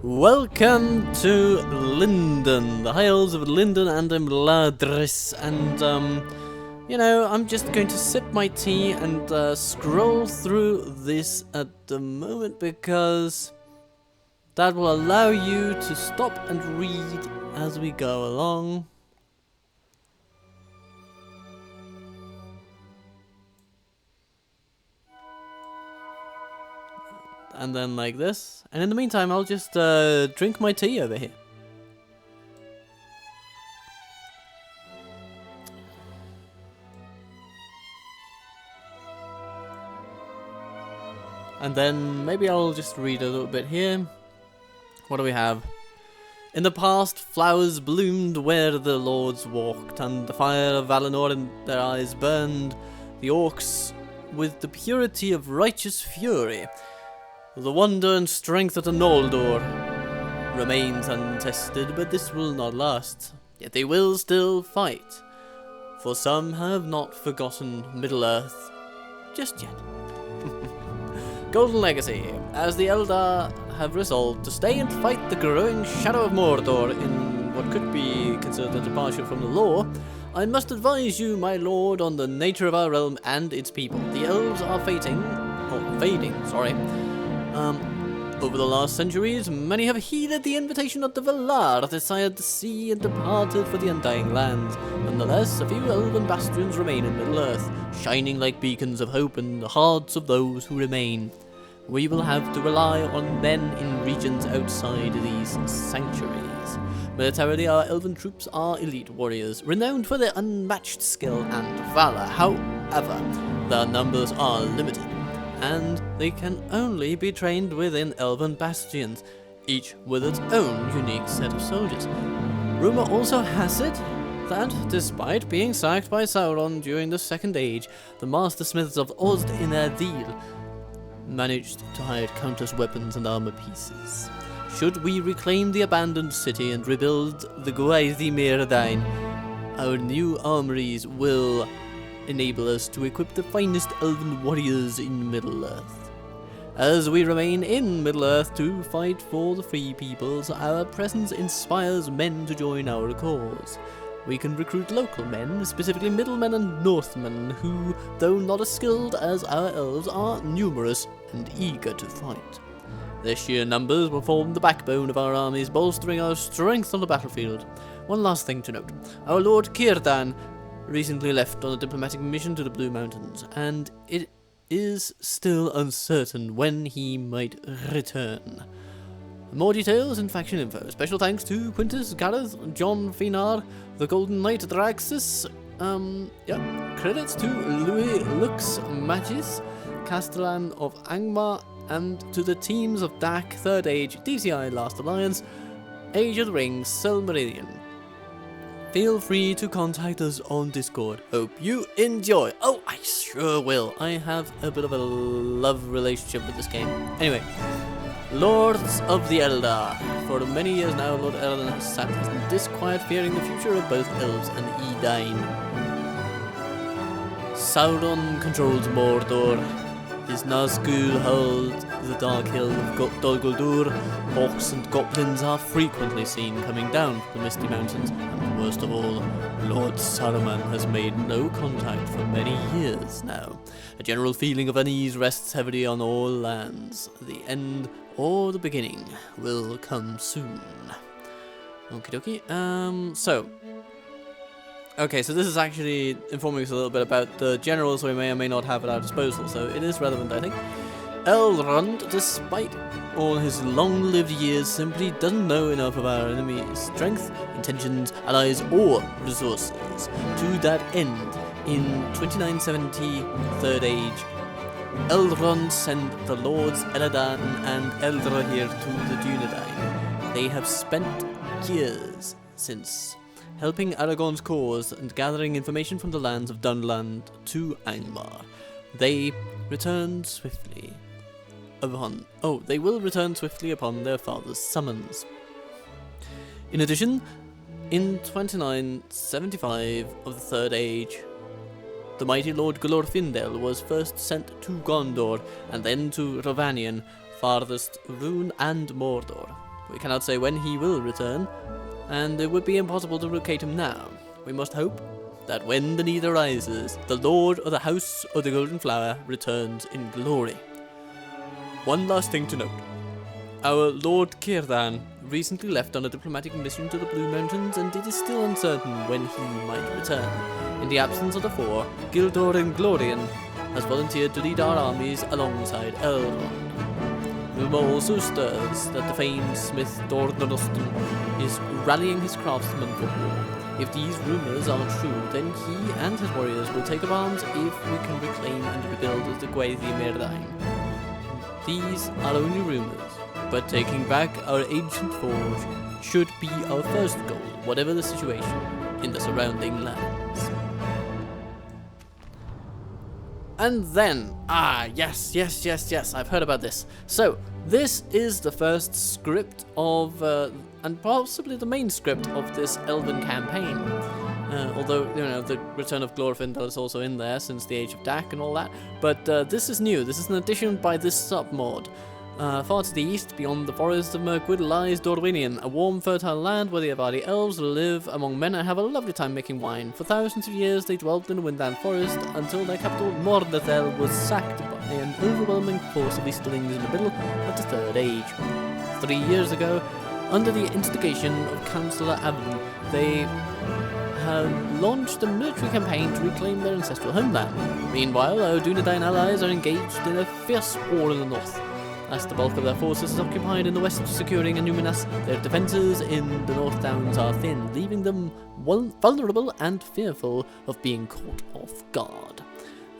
Welcome to Linden, the High Elves of Linden and Imladris, and I'm just going to sip my tea and scroll through this at the moment because that will allow you to stop and read as we go along. And then like this. And in the meantime, I'll just drink my tea over here. And then maybe I'll just read a little bit here. What do we have? In the past, flowers bloomed where the lords walked, and the fire of Valinor in their eyes burned the orcs with the purity of righteous fury. The wonder and strength of the Noldor remains untested, but this will not last. Yet they will still fight, for some have not forgotten Middle-earth just yet. Golden Legacy. As the Eldar have resolved to stay and fight the growing shadow of Mordor in what could be considered a departure from the law, I must advise you, my lord, on the nature of our realm and its people. The Elves are fading. Over the last centuries, many have heeded the invitation of the Valar, desired the sea, and departed for the Undying Lands. Nonetheless, a few elven bastions remain in Middle-earth, shining like beacons of hope in the hearts of those who remain. We will have to rely on men in regions outside these sanctuaries. Militarily, our elven troops are elite warriors, renowned for their unmatched skill and valor. However, their numbers are limited, and they can only be trained within elven bastions, each with its own unique set of soldiers. Rumor also has it that, despite being sacked by Sauron during the Second Age, the mastersmiths of Osd-in-Adil managed to hide countless weapons and armor pieces. Should we reclaim the abandoned city and rebuild the Gwaezi Myrdain, our new armories will enable us to equip the finest elven warriors in Middle-earth. As we remain in Middle-earth to fight for the free peoples, our presence inspires men to join our cause. We can recruit local men, specifically middlemen and northmen, who, though not as skilled as our elves, are numerous and eager to fight. Their sheer numbers will form the backbone of our armies, bolstering our strength on the battlefield. One last thing to note. Our Lord Círdan recently left on a diplomatic mission to the Blue Mountains, and it is still uncertain when he might return. More details and faction info. Special thanks to Quintus, Gareth, John Finar, the Golden Knight Draxus, credits to Louis Lux Magis, Castellan of Angmar, and to the teams of DaC, Third Age, DCI Last Alliance, Age of the Rings, Silmarillion. Feel free to contact us on Discord. Hope you enjoy. Oh, I sure will. I have a bit of a love relationship with this game. Anyway, Lords of the Eldar. For many years now, Lord Elrond has sat in disquiet, fearing the future of both Elves and Edain. Sauron controls Mordor. His Nazgûl hold the Dark Hill of Dol Guldur. Orcs and goblins are frequently seen coming down from the Misty Mountains, and worst of all, Lord Saruman has made no contact for many years now. A general feeling of unease rests heavily on all lands. The end or the beginning will come soon. Okie dokie. So this is actually informing us a little bit about the generals we may or may not have at our disposal, so it is relevant, I think. Elrond, despite all his long-lived years, simply doesn't know enough of our enemy's strength, intentions, allies, or resources. To that end, in 2970 Third Age, Elrond sent the Lords Elladan and Eldrahir to the Dunedain. They have spent years since helping Aragorn's cause and gathering information from the lands of Dunland to Angmar. They will return swiftly upon their father's summons. In addition, in 2975 of the Third Age, the mighty Lord Glorfindel was first sent to Gondor and then to Rhovanion, farthest Rhûn and Mordor, We cannot say when he will return, and it would be impossible to locate him now. We must hope that when the need arises, the Lord of the House of the Golden Flower returns in glory. One last thing to note. Our Lord Círdan recently left on a diplomatic mission to the Blue Mountains, and it is still uncertain when he might return. In the absence of the four, Gildor and Glorian has volunteered to lead our armies alongside Elrond. Rumour also stirs that the famed smith Dornorostan is rallying his craftsmen for war. If these rumours are true, then he and his warriors will take up arms if we can reclaim and rebuild the Gwaethi Myrdain. These are only rumours, but taking back our ancient forge should be our first goal, whatever the situation in the surrounding lands. And then, yes, I've heard about this. So, this is the first script of, and possibly the main script of this Elven campaign. Although, you know, the Return of Glorfindel is also in there since the Age of DaC and all that. But this is new. This is an addition by this sub-mod. Far to the east, beyond the forest of Mirkwood, lies Dorwinion, a warm, fertile land where the Av'lyn elves live among men and have a lovely time making wine. For thousands of years, they dwelt in the Windland Forest until their capital, Mordathel, was sacked by an overwhelming force of Easterlings in the middle of the Third Age. 3 years ago, under the instigation of Councillor Av'lyn, they have launched a military campaign to reclaim their ancestral homeland. Meanwhile, our Dunedain allies are engaged in a fierce war in the north. As the bulk of their forces is occupied in the west securing Anuminas, their defences in the North Downs are thin, leaving them vulnerable and fearful of being caught off guard.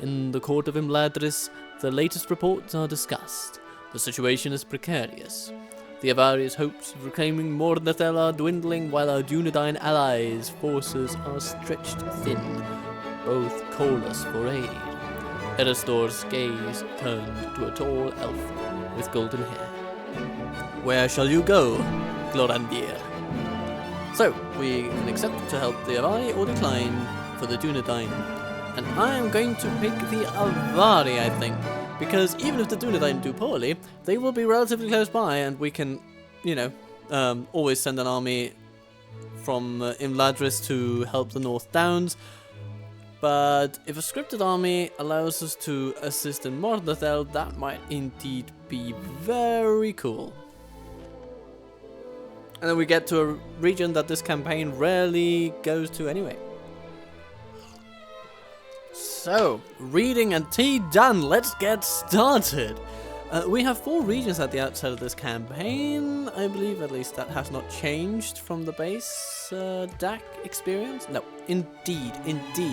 In the court of Imladris, the latest reports are discussed. The situation is precarious. The Avari's hopes of reclaiming Mordathel are dwindling, while our Dunedain allies' forces are stretched thin. Both call us for aid. Eristor's gaze turned to a tall elf with golden hair. Where shall you go, Glorandir? So, we can accept to help the Avari or decline for the Dunedain. And I am going to pick the Avari, I think. Because even if the Dunedain do poorly, they will be relatively close by, and we can, you know, always send an army from Imladris to help the North Downs. But if a scripted army allows us to assist in Mordathel, that might indeed be very cool. And then we get to a region that this campaign rarely goes to anyway. So, reading and tea done, let's get started. We have 4 regions at the outset of this campaign. I believe at least that has not changed from the base DaC experience. No, indeed.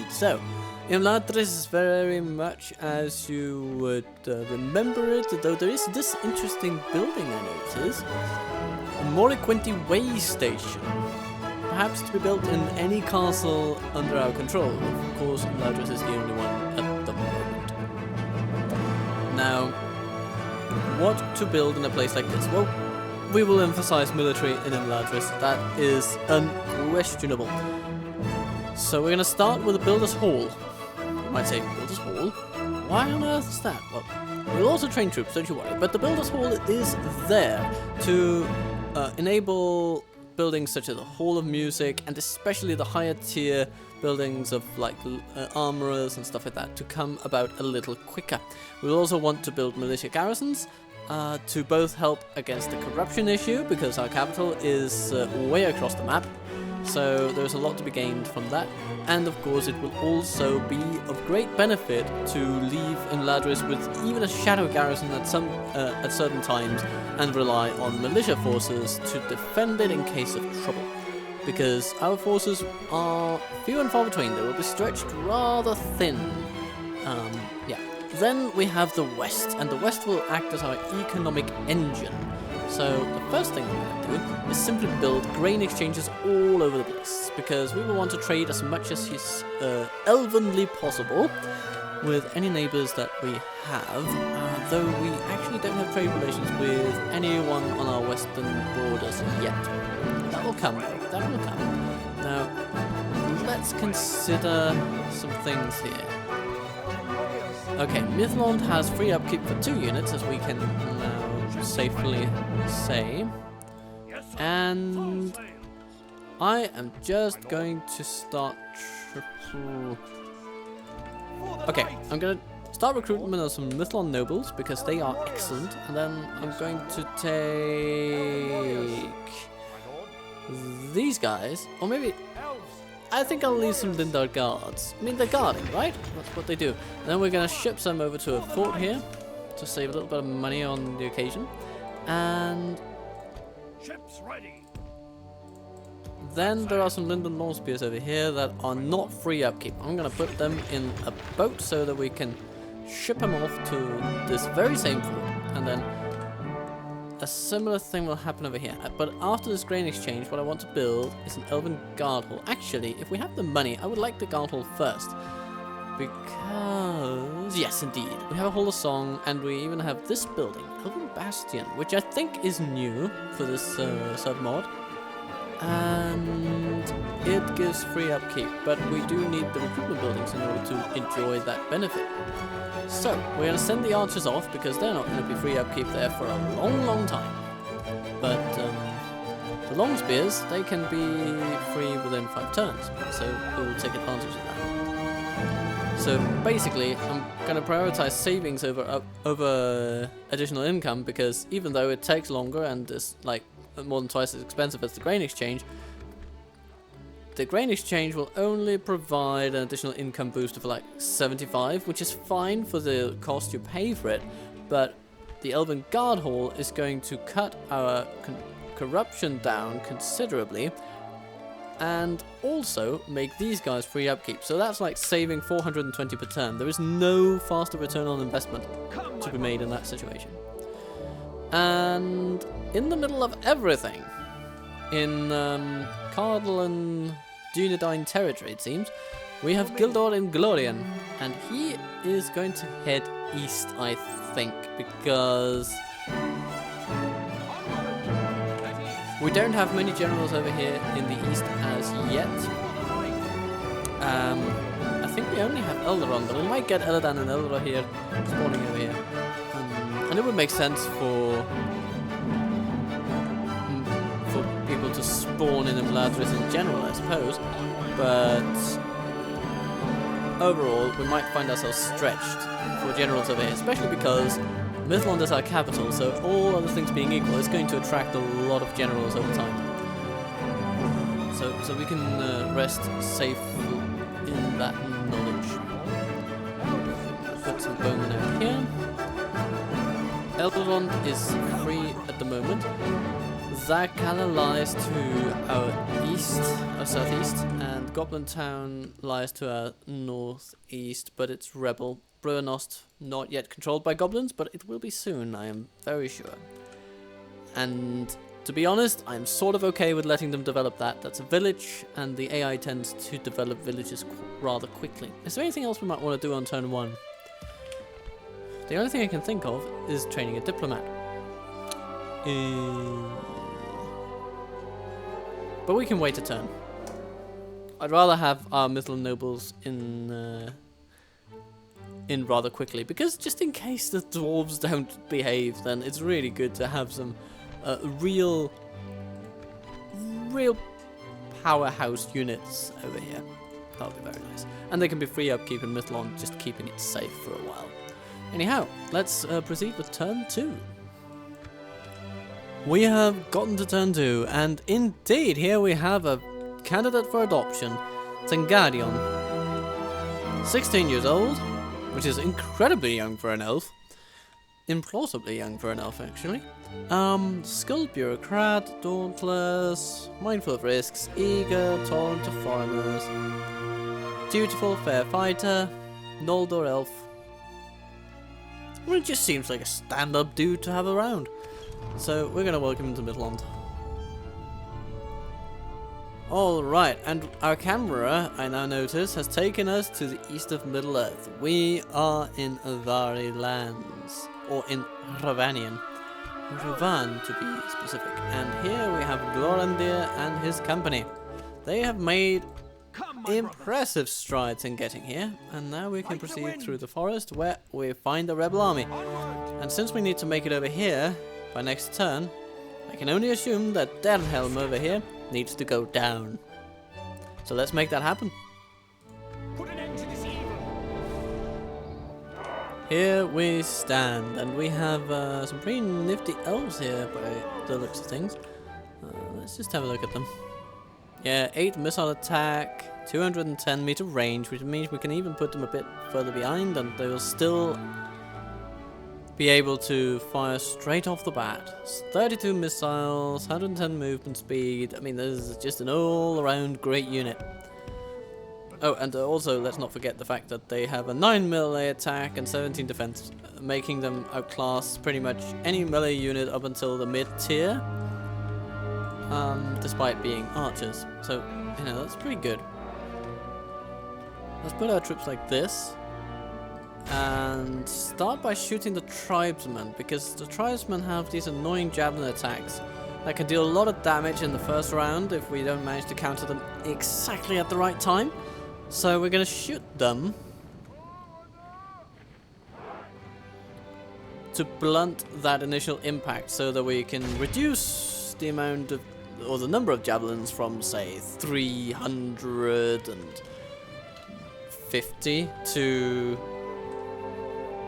So, Imladris is very much as you would remember it, though there is this interesting building I noticed. A Moriquinti way station. Perhaps to be built in any castle under our control. Of course, Imladris is the only one at the moment. Now, what to build in a place like this? Well, we will emphasize military in Imladris. That is unquestionable. So we're going to start with a Builder's Hall. You might say, Builder's Hall? Why on earth is that? Well, we'll also train troops, don't you worry. But the Builder's Hall is there to enable buildings such as the Hall of Music, and especially the higher tier buildings of like armorers and stuff like that to come about a little quicker. We'll also want to build militia garrisons to both help against the corruption issue, because our capital is way across the map, so there's a lot to be gained from that. And of course it will also be of great benefit to leave Imladris with even a shadow garrison at certain times and rely on militia forces to defend it in case of trouble. Because our forces are few and far between, they will be stretched rather thin. Then we have the West, and the West will act as our economic engine. So the first thing we're going to do is simply build grain exchanges all over the place, because we will want to trade as much as is elvenly possible with any neighbours that we have, though we actually don't have trade relations with anyone on our western borders yet. That will come though, that will come. Now, let's consider some things here. Okay, Mithlond has free upkeep for 2 units, as we can now safely say. And I am just going to start... Okay, I'm going to start recruitment of some Mithlond nobles because they are excellent. And then I'm going to take these guys. Or maybe... I think I'll leave some Lindar guards. I mean, they're guarding, right? That's what they do. And then we're going to ship some over to a fort here to save a little bit of money on the occasion. And... Ships ready. Then there are some Linden Lawn Spears over here that are not free upkeep. I'm going to put them in a boat so that we can ship them off to this very same fort. And then a similar thing will happen over here. But after this grain exchange, what I want to build is an Elven Guard Hall. Actually, if we have the money, I would like the Guard Hall first. Because, yes indeed, we have a Hall of Song, and we even have this building, Elven Bastion, which I think is new for this sub-mod. And it gives free upkeep, but we do need the recruitment buildings in order to enjoy that benefit. So, we're going to send the archers off, because they're not going to be free upkeep there for a long, long time. But the long spears, they can be free within 5 turns, so we will take advantage of that. So basically, I'm going to prioritize savings over additional income, because even though it takes longer and is like more than twice as expensive as the grain exchange, the grain exchange will only provide an additional income booster for like 75, which is fine for the cost you pay for it, but the Elven Guard Hall is going to cut our corruption down considerably, and also make these guys free upkeep. So that's like saving 420 per turn. There is no faster return on investment to be made in that situation. And in the middle of everything, in Cardinal and Dunedain territory, it seems, we have Gildor in Glorian, and he is going to head east, I think, because we don't have many generals over here in the east as yet. I think we only have Elrond, but we might get Elladan and Eldra here spawning over here. And it would make sense for people to spawn in Imladris in general, I suppose. But overall, we might find ourselves stretched for generals over here, especially because Mithlond is our capital, so all other things being equal, it's going to attract a lot of generals over time. So we can rest safe in that knowledge. Put some bowmen out here. Elrond is free at the moment. DaC lies to our east, our southeast, and Goblin Town lies to our northeast, but it's rebel. Brunost, not yet controlled by goblins, but it will be soon, I am very sure. And to be honest, I'm sort of okay with letting them develop that. That's a village, and the AI tends to develop villages rather quickly. Is there anything else we might want to do on turn 1? The only thing I can think of is training a diplomat. But we can wait a turn. I'd rather have our Mithlond nobles in rather quickly, because just in case the dwarves don't behave, then it's really good to have some real powerhouse units over here. That'll be very nice. And they can be free upkeep in Mithlond, just keeping it safe for a while. Anyhow, let's proceed with turn 2. We have gotten to turn 2, and indeed, here we have a candidate for adoption, Tengadion. 16 years old, which is incredibly young for an elf. Implausibly young for an elf, actually. Skilled bureaucrat, dauntless, mindful of risks, eager, tolerant of foreigners, dutiful, fair fighter, Noldor elf. Well, it just seems like a stand-up dude to have around. So we're going to welcome him to Mithlond. Alright, and our camera, I now notice, has taken us to the east of Middle-earth. We are in Avari lands, or in Ravanian. Ravan, to be specific. And here we have Glorandir and his company. They have made impressive strides in getting here, and now we can proceed through the forest where we find the rebel army. And since we need to make it over here by next turn, I can only assume that Helm over here needs to go down. So let's make that happen. Put an end to this evil. Here we stand, and we have some pretty nifty elves here by the looks of things. Let's just have a look at them. Yeah, 8 missile attack, 210 meter range, which means we can even put them a bit further behind and they will still be able to fire straight off the bat. 32 missiles, 110 movement speed. I mean, this is just an all-around great unit. Oh, and also let's not forget the fact that they have a 9 melee attack and 17 defense, making them outclass pretty much any melee unit up until the mid-tier. Despite being archers. So, you know, that's pretty good. Let's put our troops like this. And start by shooting the tribesmen, because the tribesmen have these annoying javelin attacks that can deal a lot of damage in the first round if we don't manage to counter them exactly at the right time. So we're going to shoot them to blunt that initial impact so that we can reduce the amount of, or the number of javelins from, say, 350 to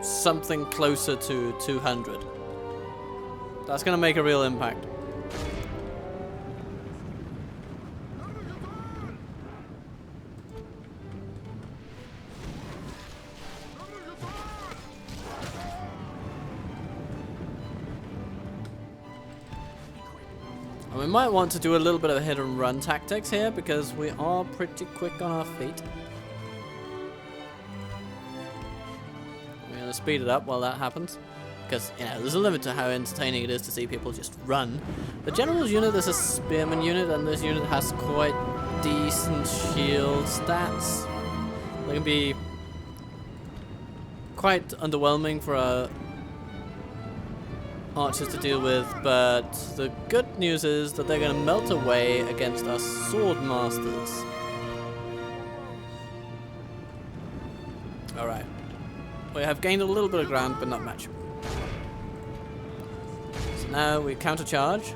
something closer to 200. That's going to make a real impact. And we might want to do a little bit of hit and run tactics here because we are pretty quick on our feet. We're going to speed it up while that happens because, you know, there's a limit to how entertaining it is to see people just run. The general's unit is a spearman unit, and this unit has quite decent shield stats. They can be quite underwhelming for our archers to deal with, but the good news is that they're going to melt away against our sword masters. Alright. We have gained a little bit of ground, but not much. So now we countercharge.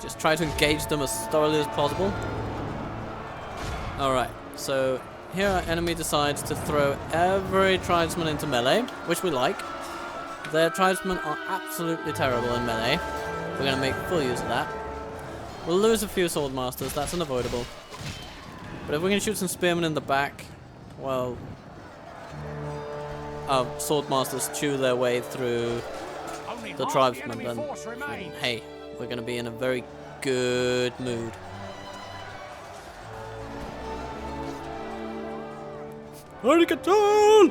Just try to engage them as thoroughly as possible. Alright, so here our enemy decides to throw every tribesman into melee, which we like. Their tribesmen are absolutely terrible in melee. We're going to make full use of that. We'll lose a few sword masters, that's unavoidable. But if we can shoot some spearmen in the back, well, our sword masters chew their way through the tribesmen, then hey, we're going to be in a very good mood. Arigato!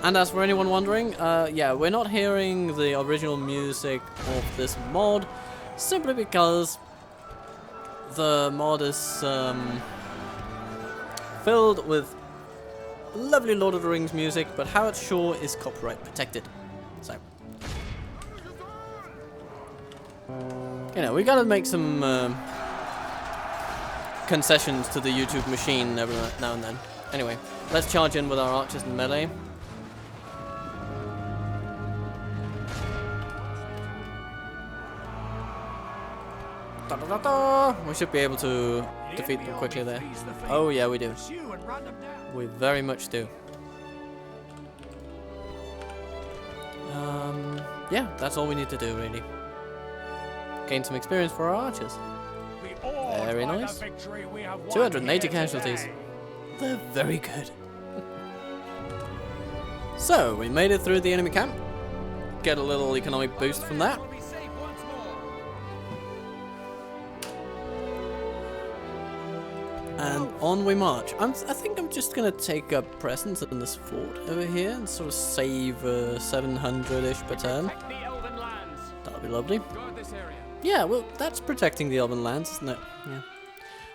And as for anyone wondering, yeah, we're not hearing the original music of this mod, simply because the mod is filled with lovely Lord of the Rings music, but how it's sure is copyright protected. So, you know, we gotta make some concessions to the YouTube machine every now and then. Anyway, let's charge in with our archers and melee. We should be able to defeat them quickly there. Oh yeah, we do. We very much do. Yeah, that's all we need to do really. Gain some experience for our archers. Very nice. 280 casualties. They're very good. So, we made it through the enemy camp. Get a little economic boost from that. And on we march. I think I'm just going to take up presence in this fort over here and sort of save 700-ish per turn. That'll be lovely. Yeah, well, that's protecting the Elven lands, isn't it? Yeah.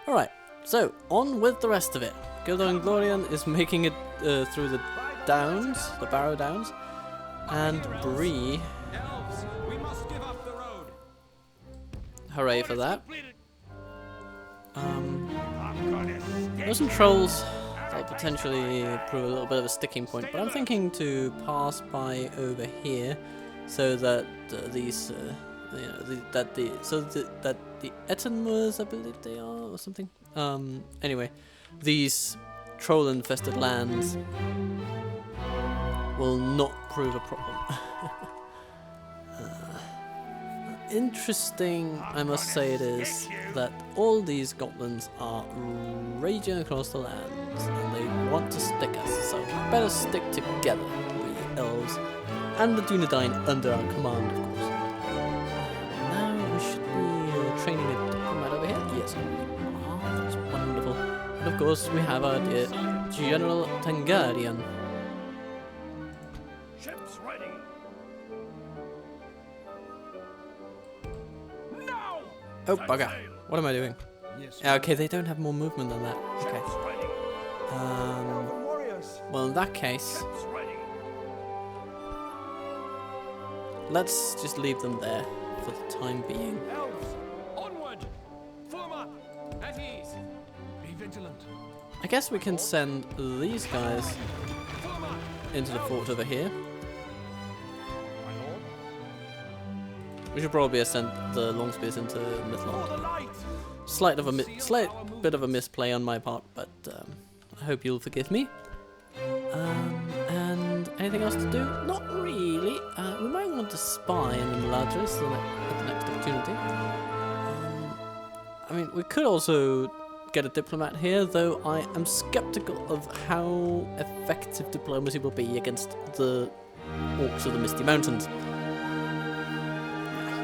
Alright, so on with the rest of it. Gildo and Glorian is making it through the downs, the Barrow Downs. And Bree. Hooray for that. There's some trolls that that'll potentially prove a little bit of a sticking point. But I'm thinking to pass by over here, so that these, that the Ettenmoors, I believe they are, or something. Anyway, these troll-infested lands will not prove a problem. Interesting, I must say it is, that all these goblins are raging across the lands, and they want to stick us, so we better stick together, we elves, and the Dunedain under our command, of course. Now we should be training a diplomat over here. Yes, that's wonderful. And of course we have our dear General Tangarian. Ships ready. Now. Oh, bugger. What am I doing? Yes. Okay, they don't have more movement than that. Okay. Ships ready. Well, in that case, Ships ready. let's just leave them there for the time being. Elves, onward. Form up. At ease. Be vigilant. I guess we can send these guys Form up. into the fort over here. My lord. We should probably have sent the longspears into For Midland. the light. Slight bit of a misplay on my part, but I hope you'll forgive me. And anything else to do? Not really. We might want to spy in the Meladris at the next opportunity. I mean, we could also get a diplomat here, though I am skeptical of how effective diplomacy will be against the orcs of the Misty Mountains.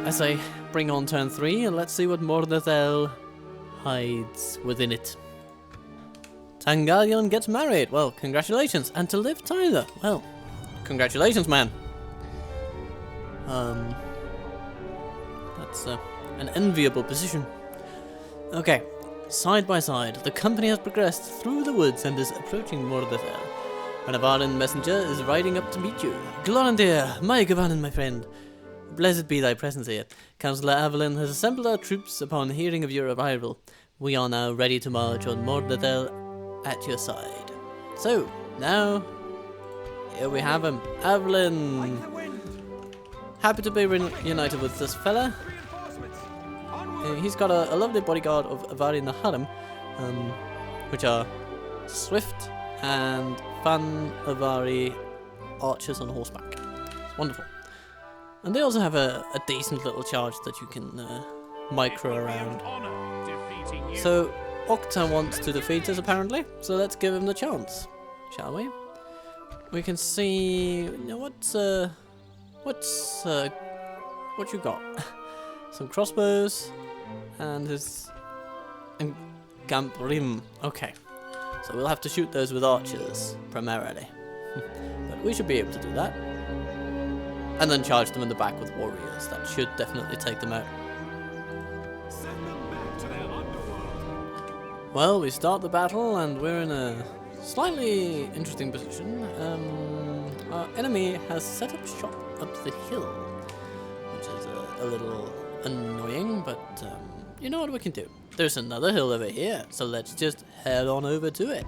As I bring on turn 3, and let's see what Mordathel hides within it. Tangarian gets married. Well, congratulations. And to Liv Tyler. Well, congratulations, man. That's an enviable position. Okay, side by side, the company has progressed through the woods and is approaching Mordathel. An Av'lyn messenger is riding up to meet you. Glorandir, my Gavanin, my friend. Blessed be thy presence here. Councillor Av'lyn has assembled our troops upon hearing of your arrival. We are now ready to march on Mordathel at your side. So, now, here we have him. Av'lyn. Happy to be reunited with this fella. Reinforcements. Onward. He's got a lovely bodyguard of Avari Naharim, which are swift and fun Avari archers on horseback. It's wonderful. And they also have a decent little charge that you can micro around. Honor defeating you. So, Octa wants to defeat us apparently, so let's give him the chance, shall we? We can see, you know, what you got? Some crossbows and his Gamprim. Okay, so we'll have to shoot those with archers primarily, but we should be able to do that. And then charge them in the back with warriors. That should definitely take them out. Send them back to their underworld. Well, we start the battle and we're in a slightly interesting position. Our enemy has set up shop up the hill, which is a little annoying, but you know what we can do. There's another hill over here, so let's just head on over to it.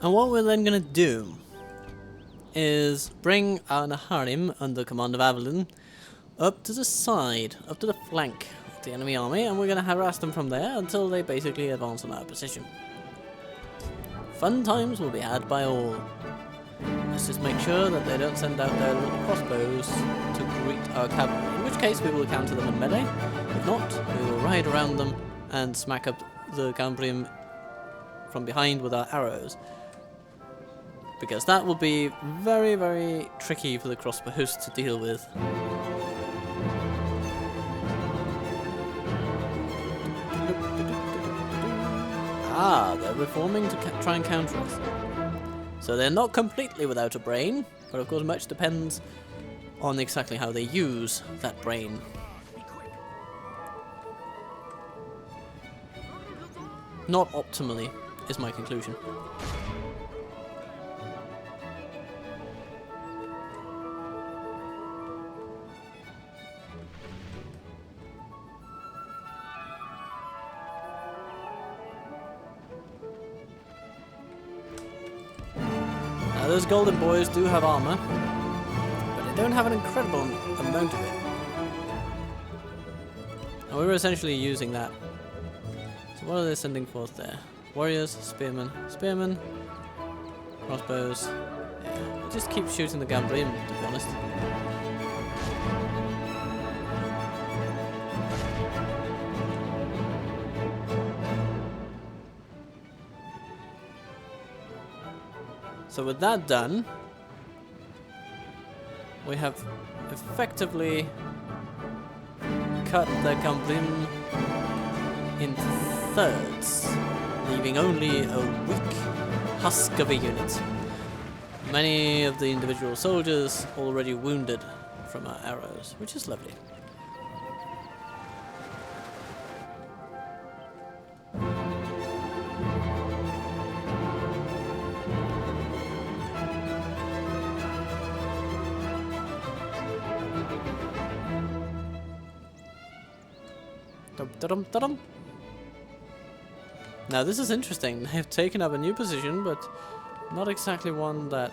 And what we're then going to do is bring our Naharim under command of Av'lyn up to the side, up to the flank of the enemy army, and we're going to harass them from there until they basically advance on our position. Fun times will be had by all. Let's just make sure that they don't send out their little crossbows to greet our cavalry, in which case we will counter them in melee. If not, we will ride around them and smack up the Cambrium from behind with our arrows, because that will be very, very tricky for the crossbows to deal with. Ah, they're reforming to try and counter us. So they're not completely without a brain, but of course much depends on exactly how they use that brain. Not optimally, is my conclusion. Now those golden boys do have armor, but they don't have an incredible amount of it. And we were essentially using that. So what are they sending forth there? Warriors, spearmen, spearmen, crossbows. Yeah, we'll just keep shooting the Gambrian, to be honest. So with that done, we have effectively cut the Gambrian into thirds, leaving only a weak husk of a unit. Many of the individual soldiers already wounded from our arrows, which is lovely. Dum-dum-dum-dum. Now this is interesting. They've taken up a new position, but not exactly one that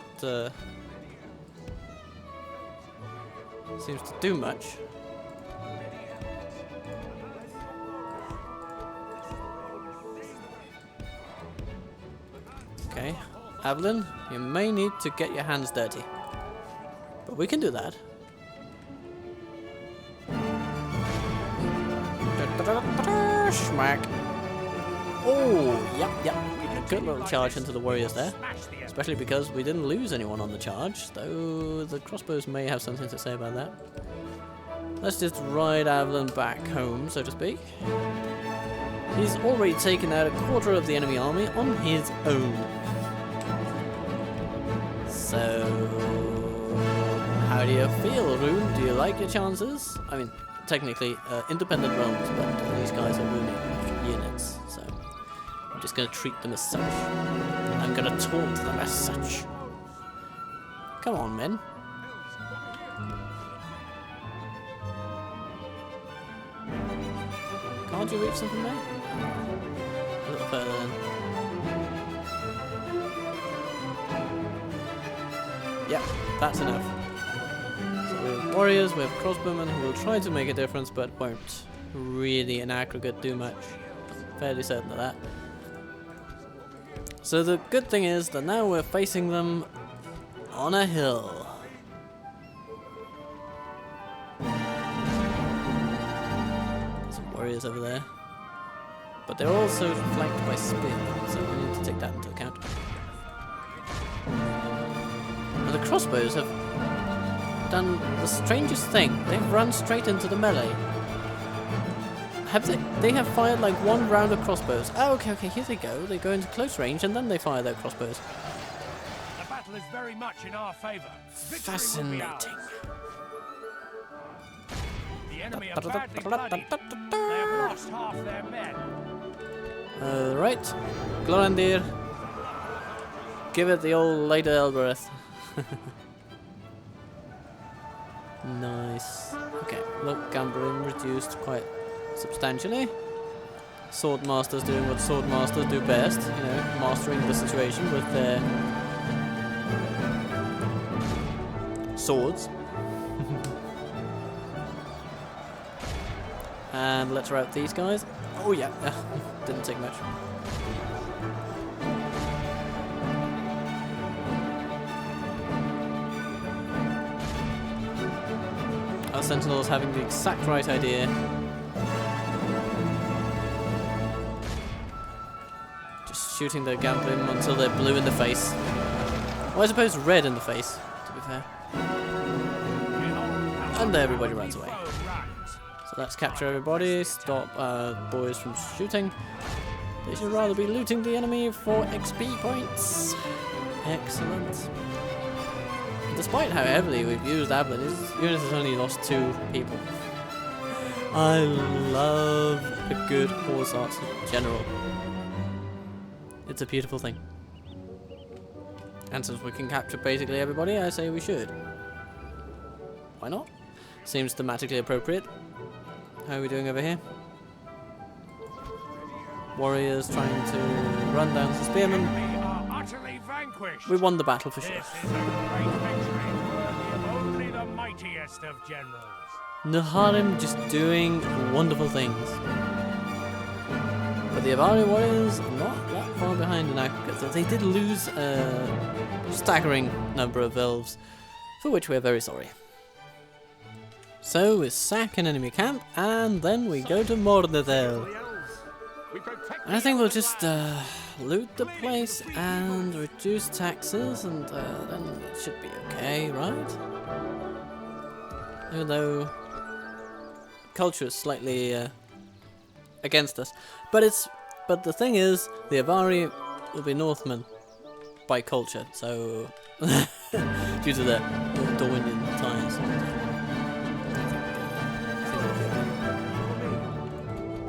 seems to do much. Okay, Av'lyn, you may need to get your hands dirty, but we can do that. Smack. Oh, yep. A good little charge into the warriors there. Especially because we didn't lose anyone on the charge, though the crossbows may have something to say about that. Let's just ride Av'lyn back home, so to speak. He's already taken out a quarter of the enemy army on his own. So, how do you feel, Rune? Do you like your chances? I mean, technically independent realms, but these guys are ruining units, so I'm just going to treat them as such. I'm going to talk to them as such. Come on, men. Can't you reach something there? A little further then. Yep, that's enough. We have warriors, we have crossbowmen who will try to make a difference but won't really in aggregate do much. Fairly certain of that. So the good thing is that now we're facing them on a hill. Some warriors over there. But they're also flanked by spearmen, so we need to take that into account. Now the crossbows have done the strangest thing. They've run straight into the melee. Have they have fired like one round of crossbows. Oh, okay, here they go. They go into close range and then they fire their crossbows. The battle is very much in our favor. Fascinating. The enemy are badly bloodied. They have lost half their men. Alright. Glorandir. Give it the old Lady Elbereth. Nice. Okay, look, gambling reduced quite substantially. Sword masters doing what sword masters do best, you know, mastering the situation with their swords. And let's rout these guys. Oh yeah, didn't take much. Our sentinels having the exact right idea. Just shooting their gambling until they're blue in the face. Well, I suppose red in the face, to be fair. And everybody runs away. So let's capture everybody, stop boys from shooting. They should rather be looting the enemy for XP points. Excellent. Despite how heavily we've used Av'lyn, his unit has only lost 2 people. I love a good horse arts general. It's a beautiful thing. And since we can capture basically everybody, I say we should. Why not? Seems thematically appropriate. How are we doing over here? Warriors trying to run down some spearmen. vanquished. we won the battle for sure. This is a great victory, worthy of only the mightiest of generals. Naharim just doing wonderful things. But the Av'lyn warriors are not that far behind in aggregate, though they did lose a staggering number of elves, for which we're very sorry. So we sack an enemy camp, and then we go to Mordredel. I think we'll just loot the place and reduce taxes, and then it should be okay, right? Even though culture is slightly against us, but the thing is, the Avari will be Northmen by culture, so due to the Dorwinian ties.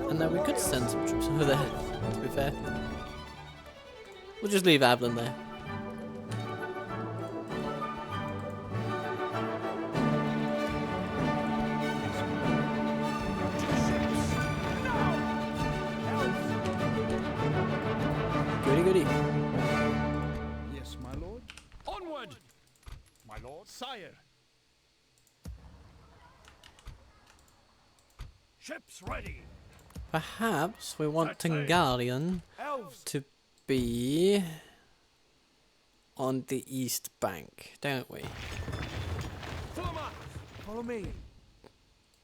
And now we could send some troops over there, to be fair. We'll just leave Av'lyn there. Goody goody. Yes, my lord. Onward! My lord. Sire. Ships ready. Perhaps we want Tengarian Elves. to be on the east bank, don't we? Form up. Follow me.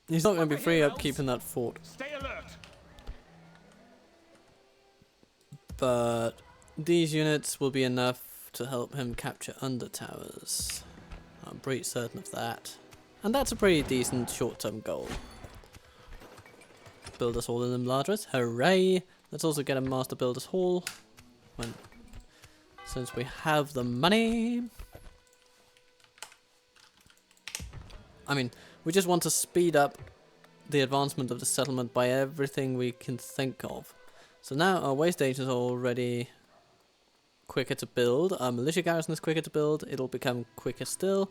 He's not going to be free up keeping that fort. Stay alert. But these units will be enough to help him capture under towers. I'm pretty certain of that. And that's a pretty decent short-term goal. Build us all in them largest. Hooray! Let's also get a master builder's hall. Since we have the money. I mean, we just want to speed up the advancement of the settlement by everything we can think of. So now our way stations are already quicker to build. Our militia garrison is quicker to build. It'll become quicker still.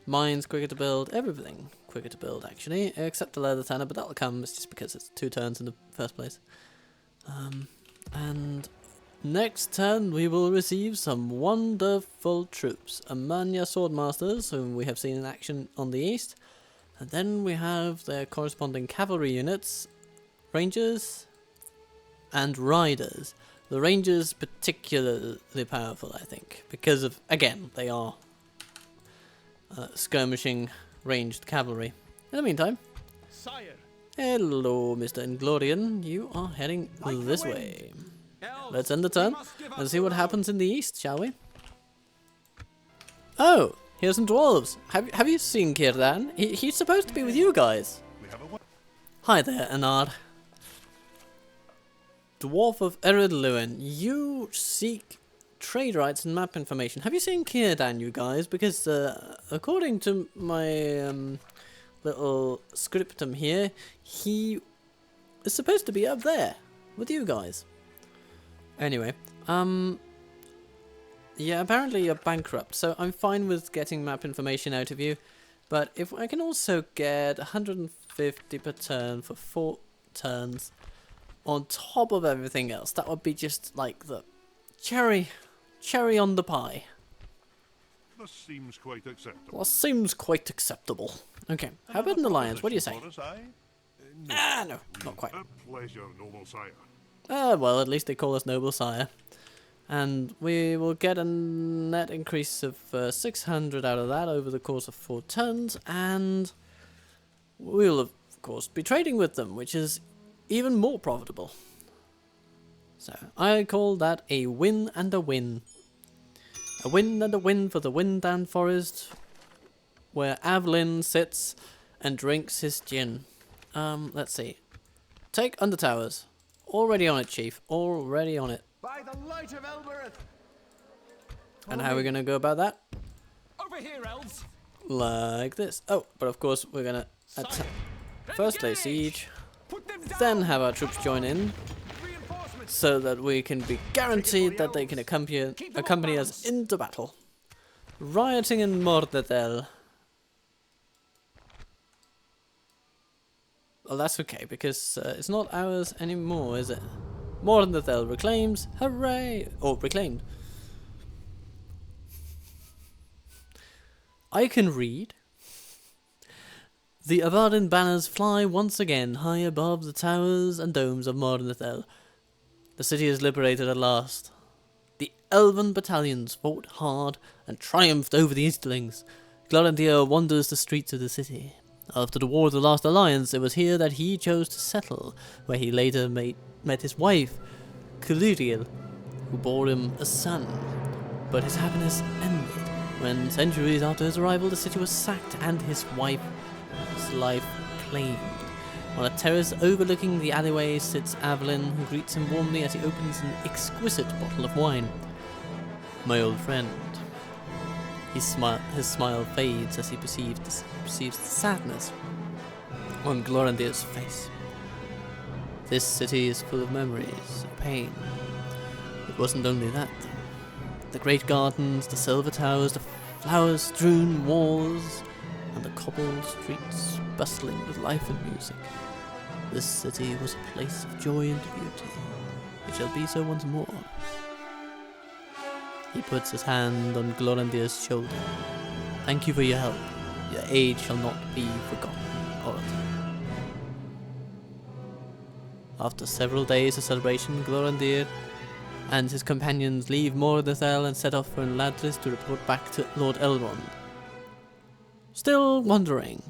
Mines quicker to build. Everything quicker to build, actually, except the leather tanner, but that'll come. It's just because it's 2 turns in the first place. And next turn we will receive some wonderful troops. Amanya Swordmasters, whom we have seen in action on the east. And then we have their corresponding cavalry units, rangers, and riders. The rangers particularly powerful, I think, because of, again, they are skirmishing ranged cavalry. In the meantime, Sire. hello, Mr. Inglorian. You are heading this way. Let's end the turn and see what happens in the east, shall we? Oh, here's some dwarves. Have you seen Kirdan? He's supposed to be with you guys. Hi there, Anard. Dwarf of Eredluin, you seek trade rights and map information. Have you seen Kirdan, you guys? Because according to my little scriptum here, he is supposed to be up there with you guys. Anyway, yeah, apparently you're bankrupt, so I'm fine with getting map information out of you. But if I can also get 150 per turn for 4 turns on top of everything else, that would be just like the cherry on the pie. This seems quite acceptable. Well, seems quite acceptable. Okay, how about an alliance? What do you say? Ah, no, not quite. A pleasure, noble sire. Well, at least they call us noble sire. And we will get a net increase of 600 out of that over the course of 4 turns, and we'll of course be trading with them, which is even more profitable. So I call that a win and a win. A win and a win for the Windland Forest, where Av'lyn sits and drinks his gin. Let's see. Take Under Towers. Already on it, Chief. Already on it. By the light of Elbereth. And how are we going to go about that? Over here, elves. Like this. Oh, but of course we're going to attack. First lay siege, Put them down. then have our troops join in, Reinforcements. so that we can be guaranteed that they can accompany us into battle. Rioting in Mordredel. Well, that's okay, because it's not ours anymore, is it? Mordredel reclaims. Hooray! Or reclaimed. I can read. The Av'lyn banners fly once again high above the towers and domes of Mornithel. The city is liberated at last. The Elven battalions fought hard and triumphed over the Easterlings. Glorandir wanders the streets of the city. After the War of the Last Alliance, it was here that he chose to settle, where he later met his wife, Kuliriel, who bore him a son. But his happiness ended when, centuries after his arrival, the city was sacked and his wife's life claimed. On a terrace overlooking the alleyway sits Av'lyn, who greets him warmly as he opens an exquisite bottle of wine. My old friend. His smile fades as he perceives the sadness on Glorandir's face. This city is full of memories, of pain. It wasn't only that, though. The great gardens, the silver towers, the flower-strewn walls, and the cobbled streets bustling with life and music. This city was a place of joy and beauty. It shall be so once more. He puts his hand on Glorandir's shoulder. Thank you for your help. Your aid shall not be forgotten, Orator. After several days of celebration, Glorandir and his companions leave Mornithel and set off for Ladris to report back to Lord Elrond. Still wondering,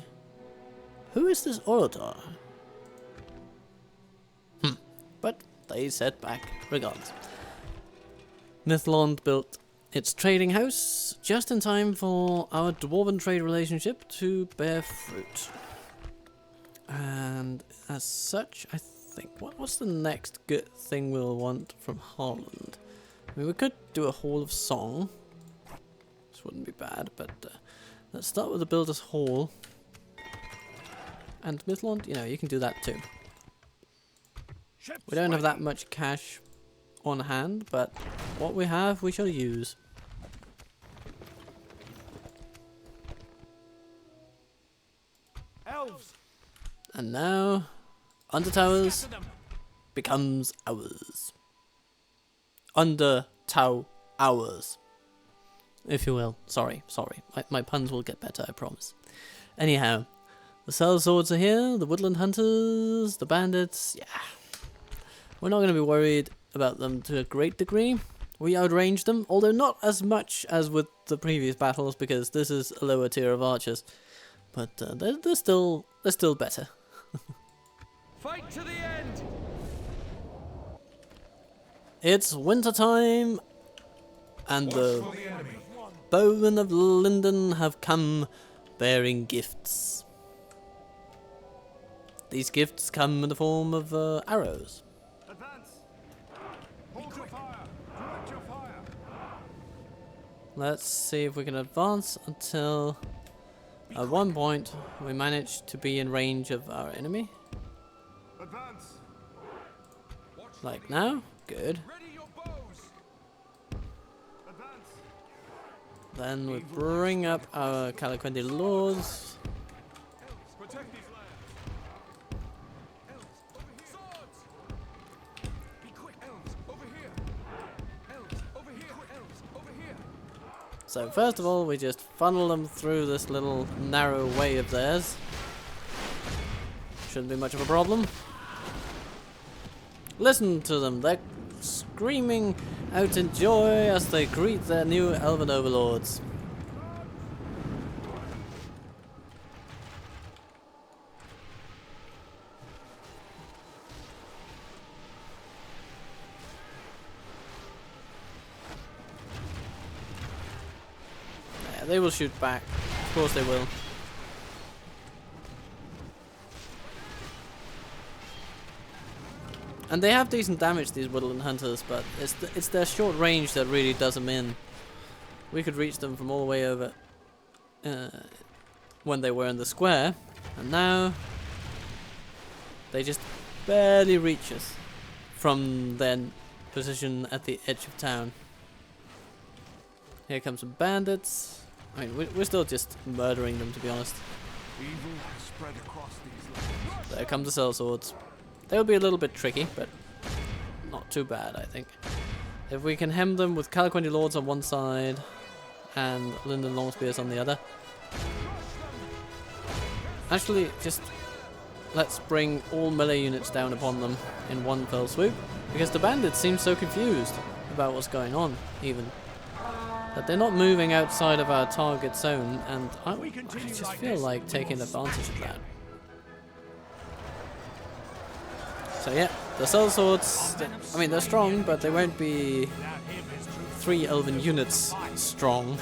who is this Orator? But they set back regardless. Elrond built its trading house just in time for our dwarven trade relationship to bear fruit. And as such, I think, what's the next good thing we'll want from Holland? I mean, we could do a Hall of Song. This wouldn't be bad, but let's start with the Builder's Hall. And Elrond, you can do that too. We don't have that much cash on hand, but what we have, we shall use. Elves. And now, Under Towers becomes ours. Under Tow Hours, if you will. Sorry. My puns will get better, I promise. Anyhow, the sellswords are here, the woodland hunters, the bandits, yeah. We're not going to be worried about them to a great degree. We outranged them, although not as much as with the previous battles, because this is a lower tier of archers. But they're still better. Fight to the end. It's winter time, and the bowmen of Linden have come bearing gifts. These gifts come in the form of arrows. Advance. Hold your fire. Direct your fire. Let's see if we can advance until at one point we manage to be in range of our enemy. Advance. Like now. Good. Ready your bows. Advance. Then we bring up our Caliquendi Lords. Elves, protect these lands. Elves, over here. Swords. Be quick. Elves, over here. Elves, over here. Elves, over here. So first of all, we just funnel them through this little narrow way of theirs. Shouldn't be much of a problem. Listen to them, they're screaming out in joy as they greet their new elven overlords. Yeah, they will shoot back. Of course they will. And they have decent damage, these woodland hunters, but it's their short range that really does them in. We could reach them from all the way over when they were in the square, and now they just barely reach us from their position at the edge of town. Here come some bandits. I mean, we're still just murdering them, to be honest. Evil has spread across these lands. There come the sellswords. They'll be a little bit tricky, but not too bad, I think. If we can hem them with Caliquendi Lords on one side and Linden Longspears on the other. Actually, just let's bring all melee units down upon them in one fell swoop, because the bandits seem so confused about what's going on, even. That they're not moving outside of our target zone, and I just feel like taking advantage of that. So yeah, the sellswords, I mean they're strong, but they won't be 3 elven units strong.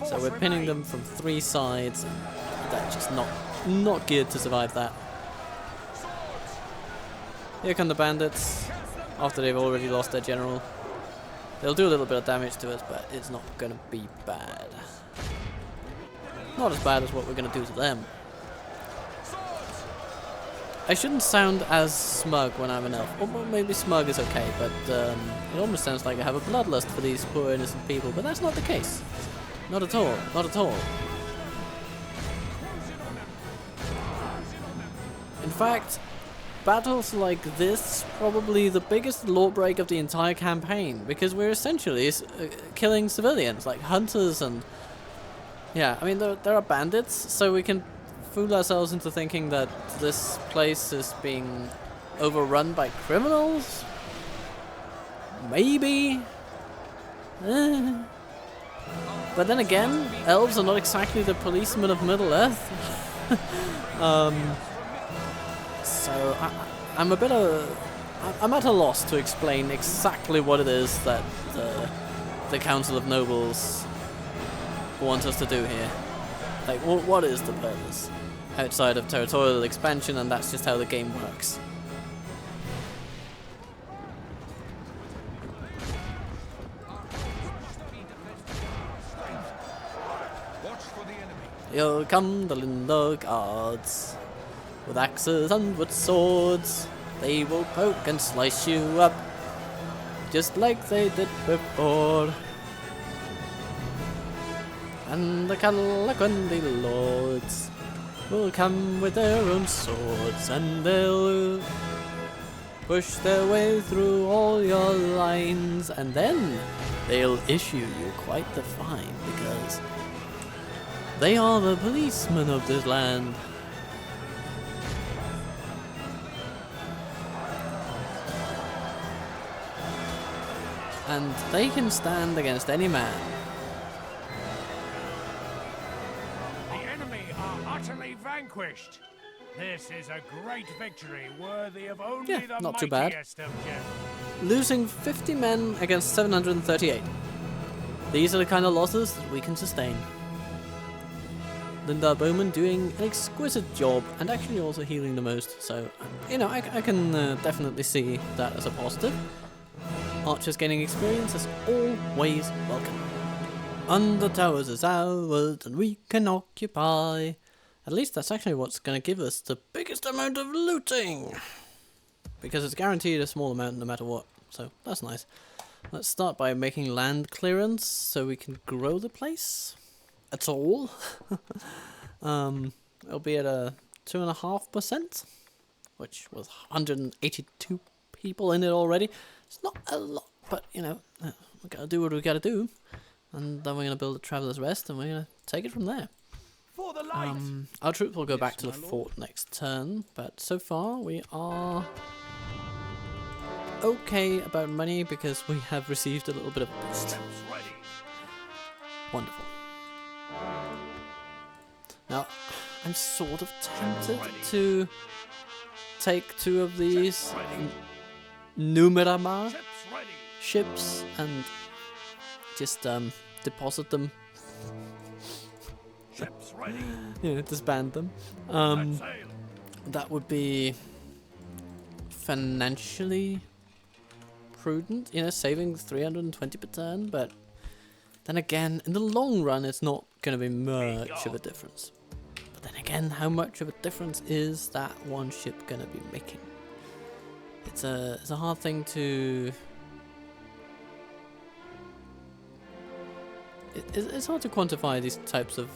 So we're pinning them from 3 sides, and they're just not geared to survive that. Here come the bandits, after they've already lost their general. They'll do a little bit of damage to us, but it's not going to be bad. Not as bad as what we're going to do to them. I shouldn't sound as smug when I'm an elf. Or well, maybe smug is okay, but it almost sounds like I have a bloodlust for these poor innocent people, but that's not the case. Not at all. Not at all. In fact, battles like this probably the biggest law break of the entire campaign, because we're essentially killing civilians, like hunters and... Yeah, I mean, there are bandits, so we can fool ourselves into thinking that this place is being overrun by criminals? Maybe? But then again, elves are not exactly the policemen of Middle-earth. So I'm a bit I'm at a loss to explain exactly what it is that the Council of Nobles want us to do here. Like, what is the purpose outside of territorial expansion, and that's just how the game works. Here come the Linder guards. With axes and with swords, they will poke and slice you up, just like they did before. And the Calaquendi lords will come with their own swords, and they'll push their way through all your lines, and then they'll issue you quite the fine, because they are the policemen of this land. And they can stand against any man. The enemy are utterly vanquished. This is a great victory, worthy of only the not too bad. mightiest of generals. Losing 50 men against 738. These are the kind of losses that we can sustain. Linda Bowman doing an exquisite job, and actually also healing the most, so, you know, I can definitely see that as a positive. Archers gaining experience is always welcome. And the towers is ours, and we can occupy. At least that's actually what's going to give us the biggest amount of looting. Because it's guaranteed a small amount no matter what, so that's nice. Let's start by making land clearance so we can grow the place. At all. It'll be at a 2.5%, which was 182 people in it already. It's not a lot, but you know, we gotta do what we gotta do, and then we're gonna build a Traveler's Rest, and we're gonna take it from there. For the light. Our troops will go back to the fort next turn, but so far we are okay about money because we have received a little bit of a boost. Wonderful. Now, I'm sort of tempted to take 2 of these Numeramar ships and just deposit them. You know, disband them. That would be financially prudent, you know, saving 320 per turn, but then again, in the long run, it's not going to be much of a difference. But then again, how much of a difference is that one ship going to be making? It's a hard thing to... It's hard to quantify these types of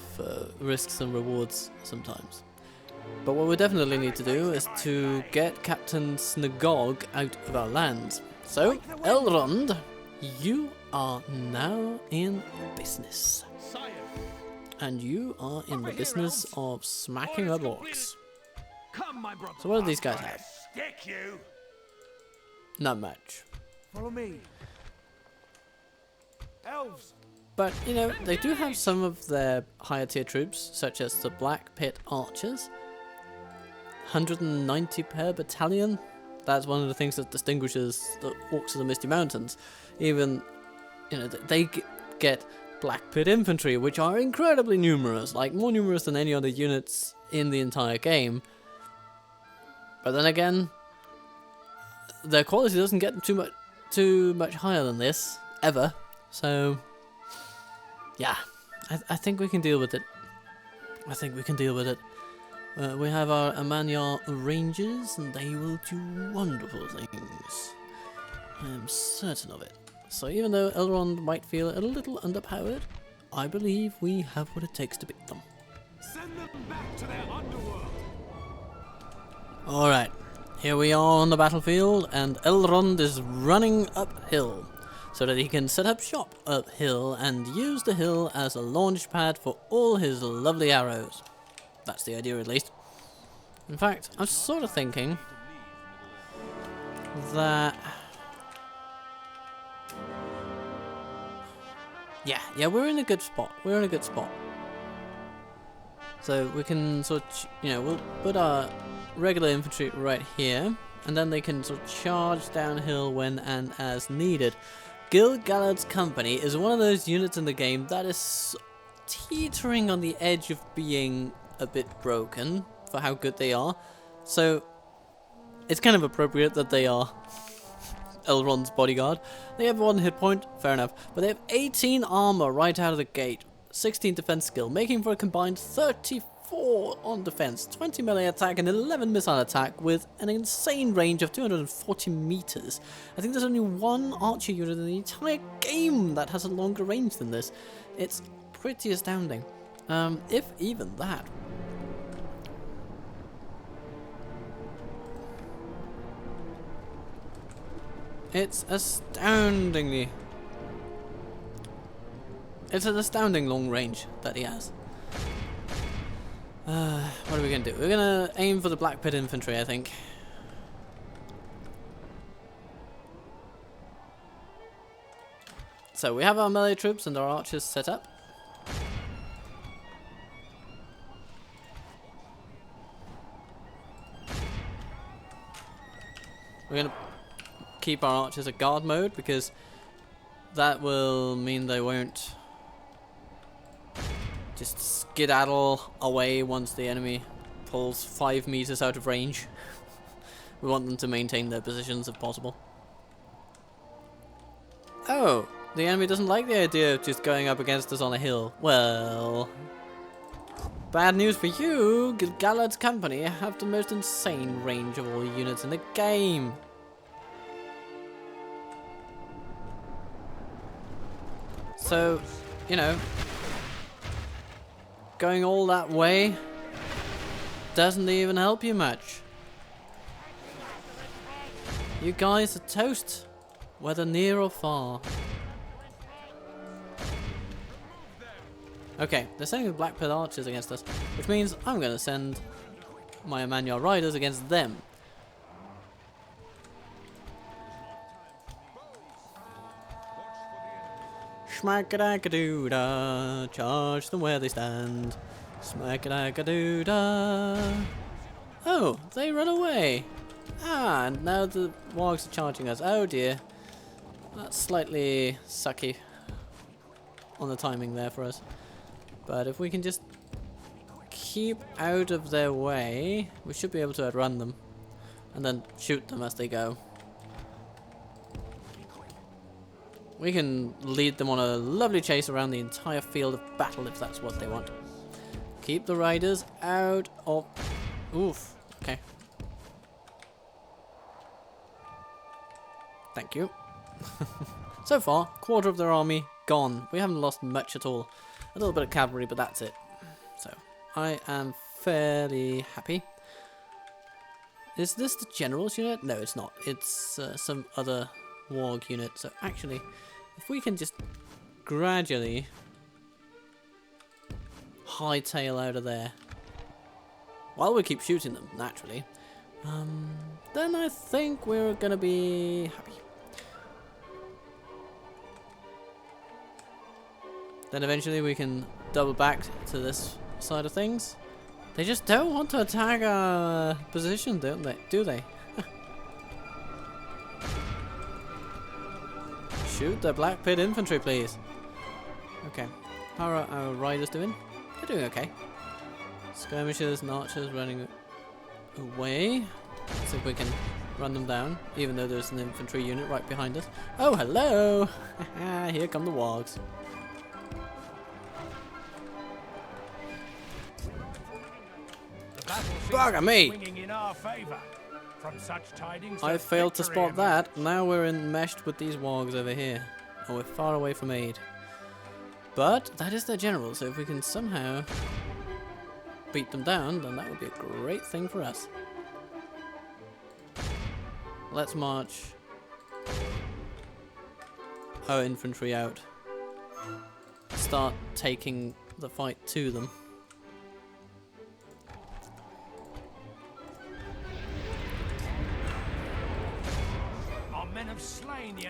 risks and rewards sometimes. But what we definitely need to do is to get Captain Snagog out of our lands. So, Elrond, you are now in business. Sire, And you are in the here, business Elves. of smacking up orcs. come, my brother. So what do these guys I'm have? gonna Stick you. Not much. Follow me. Elves! But, you know, they do have some of their higher tier troops, such as the Black Pit Archers. 190 per battalion. That's one of the things that distinguishes the Orcs of the Misty Mountains. Even, you know, they get Black Pit Infantry, which are incredibly numerous, like more numerous than any other units in the entire game. But then again, their quality doesn't get too much higher than this, ever. So, yeah, I think we can deal with it. I think we can deal with it. We have our Amanyar Rangers, and they will do wonderful things. I am certain of it. So even though Elrond might feel a little underpowered, I believe we have what it takes to beat them. Send them back to their underworld! Alright, here we are on the battlefield, and Elrond is running uphill, so that he can set up shop uphill and use the hill as a launch pad for all his lovely arrows. That's the idea, at least. In fact, I'm sort of thinking that... Yeah, we're in a good spot. We're in a good spot. So we can sort of, you know, we'll put our regular infantry right here, and then they can sort of charge downhill when and as needed. Gil-galad's company is one of those units in the game that is teetering on the edge of being a bit broken for how good they are. So it's kind of appropriate that they are Elrond's bodyguard. They have 1 hit point, fair enough, but they have 18 armor right out of the gate, 16 defense skill, making for a combined 34 on defense, 20 melee attack and 11 missile attack with an insane range of 240 meters. I think there's only one archer unit in the entire game that has a longer range than this. It's pretty astounding. If even that. It's astoundingly... It's an astounding long range that he has. What are we going to do? We're going to aim for the Black Pit Infantry, I think. So we have our melee troops and our archers set up. We're going to keep our archers at guard mode because that will mean they won't just skedaddle away once the enemy pulls 5 meters out of range. We want them to maintain their positions if possible. Oh, the enemy doesn't like the idea of just going up against us on a hill. Well, bad news for you. Gil-galad's company have the most insane range of all units in the game. So, you know, going all that way doesn't even help you much. You guys are toast, whether near or far. Okay, they're sending the Black Pit Archers against us, which means I'm going to send my Amanyar Riders against them. Smack-a-dack-a-doo-da, charge them where they stand. Smack-a-dack-a-doo-da. Oh, they run away. Ah, and now the wargs are charging us. Oh dear. That's slightly sucky on the timing there for us. But if we can just keep out of their way, we should be able to outrun them. And then shoot them as they go. We can lead them on a lovely chase around the entire field of battle if that's what they want. Keep the riders out of... Oof. Okay. Thank you. So far, quarter of their army gone. We haven't lost much at all. A little bit of cavalry, but that's it. So, I am fairly happy. Is this the general's unit? No, it's not. It's some other warg unit. So actually, If we can just gradually hightail out of there while we keep shooting them, naturally, then I think we're gonna be happy. Then eventually we can double back to this side of things. They just don't want to attack our position, don't they? Do they? Shoot the Black Pit infantry, please. Okay. How are our riders doing? They're doing okay. Skirmishers and archers running away. Let's see if we can run them down, even though there's an infantry unit right behind us. Oh, hello! Here come the wargs. Bugger me! I failed to spot that. Now we're enmeshed with these wargs over here. And we're far away from aid. But that is their general, so if we can somehow beat them down, then that would be a great thing for us. Let's march our infantry out. Start taking the fight to them.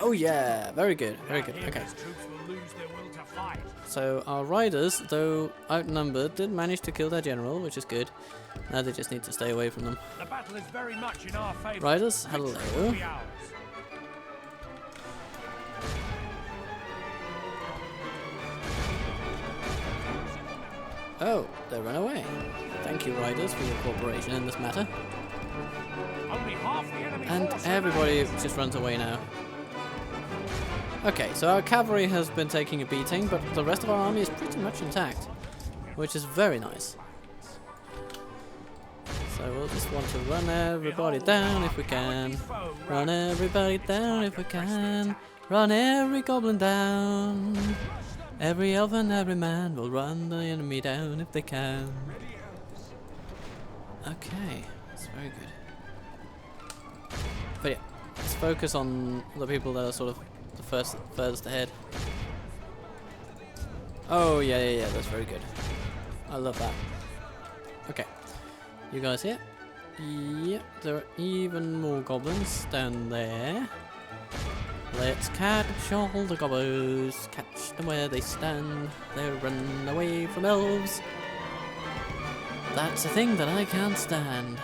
Oh yeah, very good, very good. Okay. So our riders, though outnumbered, did manage to kill their general, which is good. Now they just need to stay away from them. The battle is very much in our favor. Riders, hello. Oh, they ran away. Thank you, riders, for your cooperation in this matter. Only half the enemy And force everybody remains. just runs away now. Okay, so our cavalry has been taking a beating, but the rest of our army is pretty much intact, which is very nice. So we'll just want to run everybody down if we can. Run everybody down if we can. Run every goblin down. Every elf and every man will run the enemy down if they can. Okay, that's very good. But yeah, let's focus on the people that are sort of the furthest ahead. Oh yeah, that's very good. I love that. Okay, you guys here? Yep, there are even more goblins down there. Let's catch all the goblins. Catch them where they stand. They're running away from elves. That's a thing that I can't stand.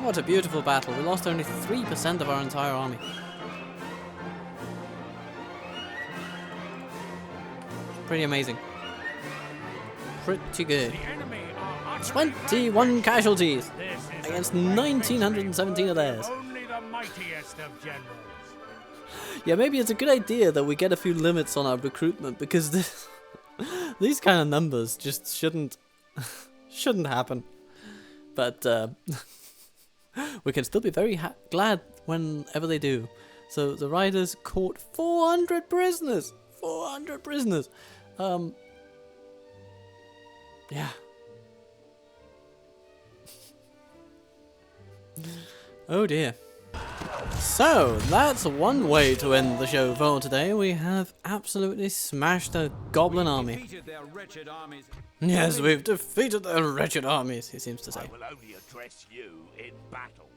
What a beautiful battle. We lost only 3% of our entire army. Pretty amazing. Pretty good. 21 casualties against 1,917 of theirs. Only the mightiest of generals. Yeah, maybe it's a good idea that we get a few limits on our recruitment, because these kind of numbers just shouldn't happen. But we can still be very glad whenever they do. So the riders caught 400 prisoners. 400 prisoners. Yeah. Oh dear. So, that's one way to end the show for today. We have absolutely smashed a goblin army. Yes, we've defeated their wretched armies, he seems to say. I will only address you in battle.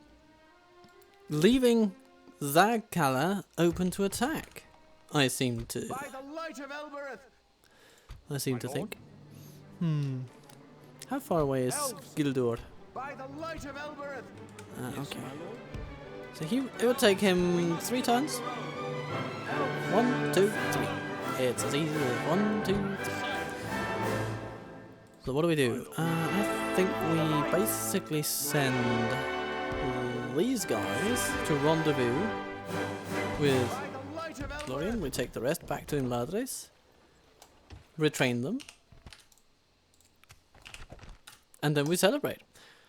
Leaving Zagkala open to attack, I seem to think. How far away is Gildur? Okay. So it would take him 3 turns. 1, 2, 3. It's as easy as 1, 2, 3. So what do? I think we basically send these guys to rendezvous with Florian. We take the rest back to Imladris, retrain them, and then we celebrate.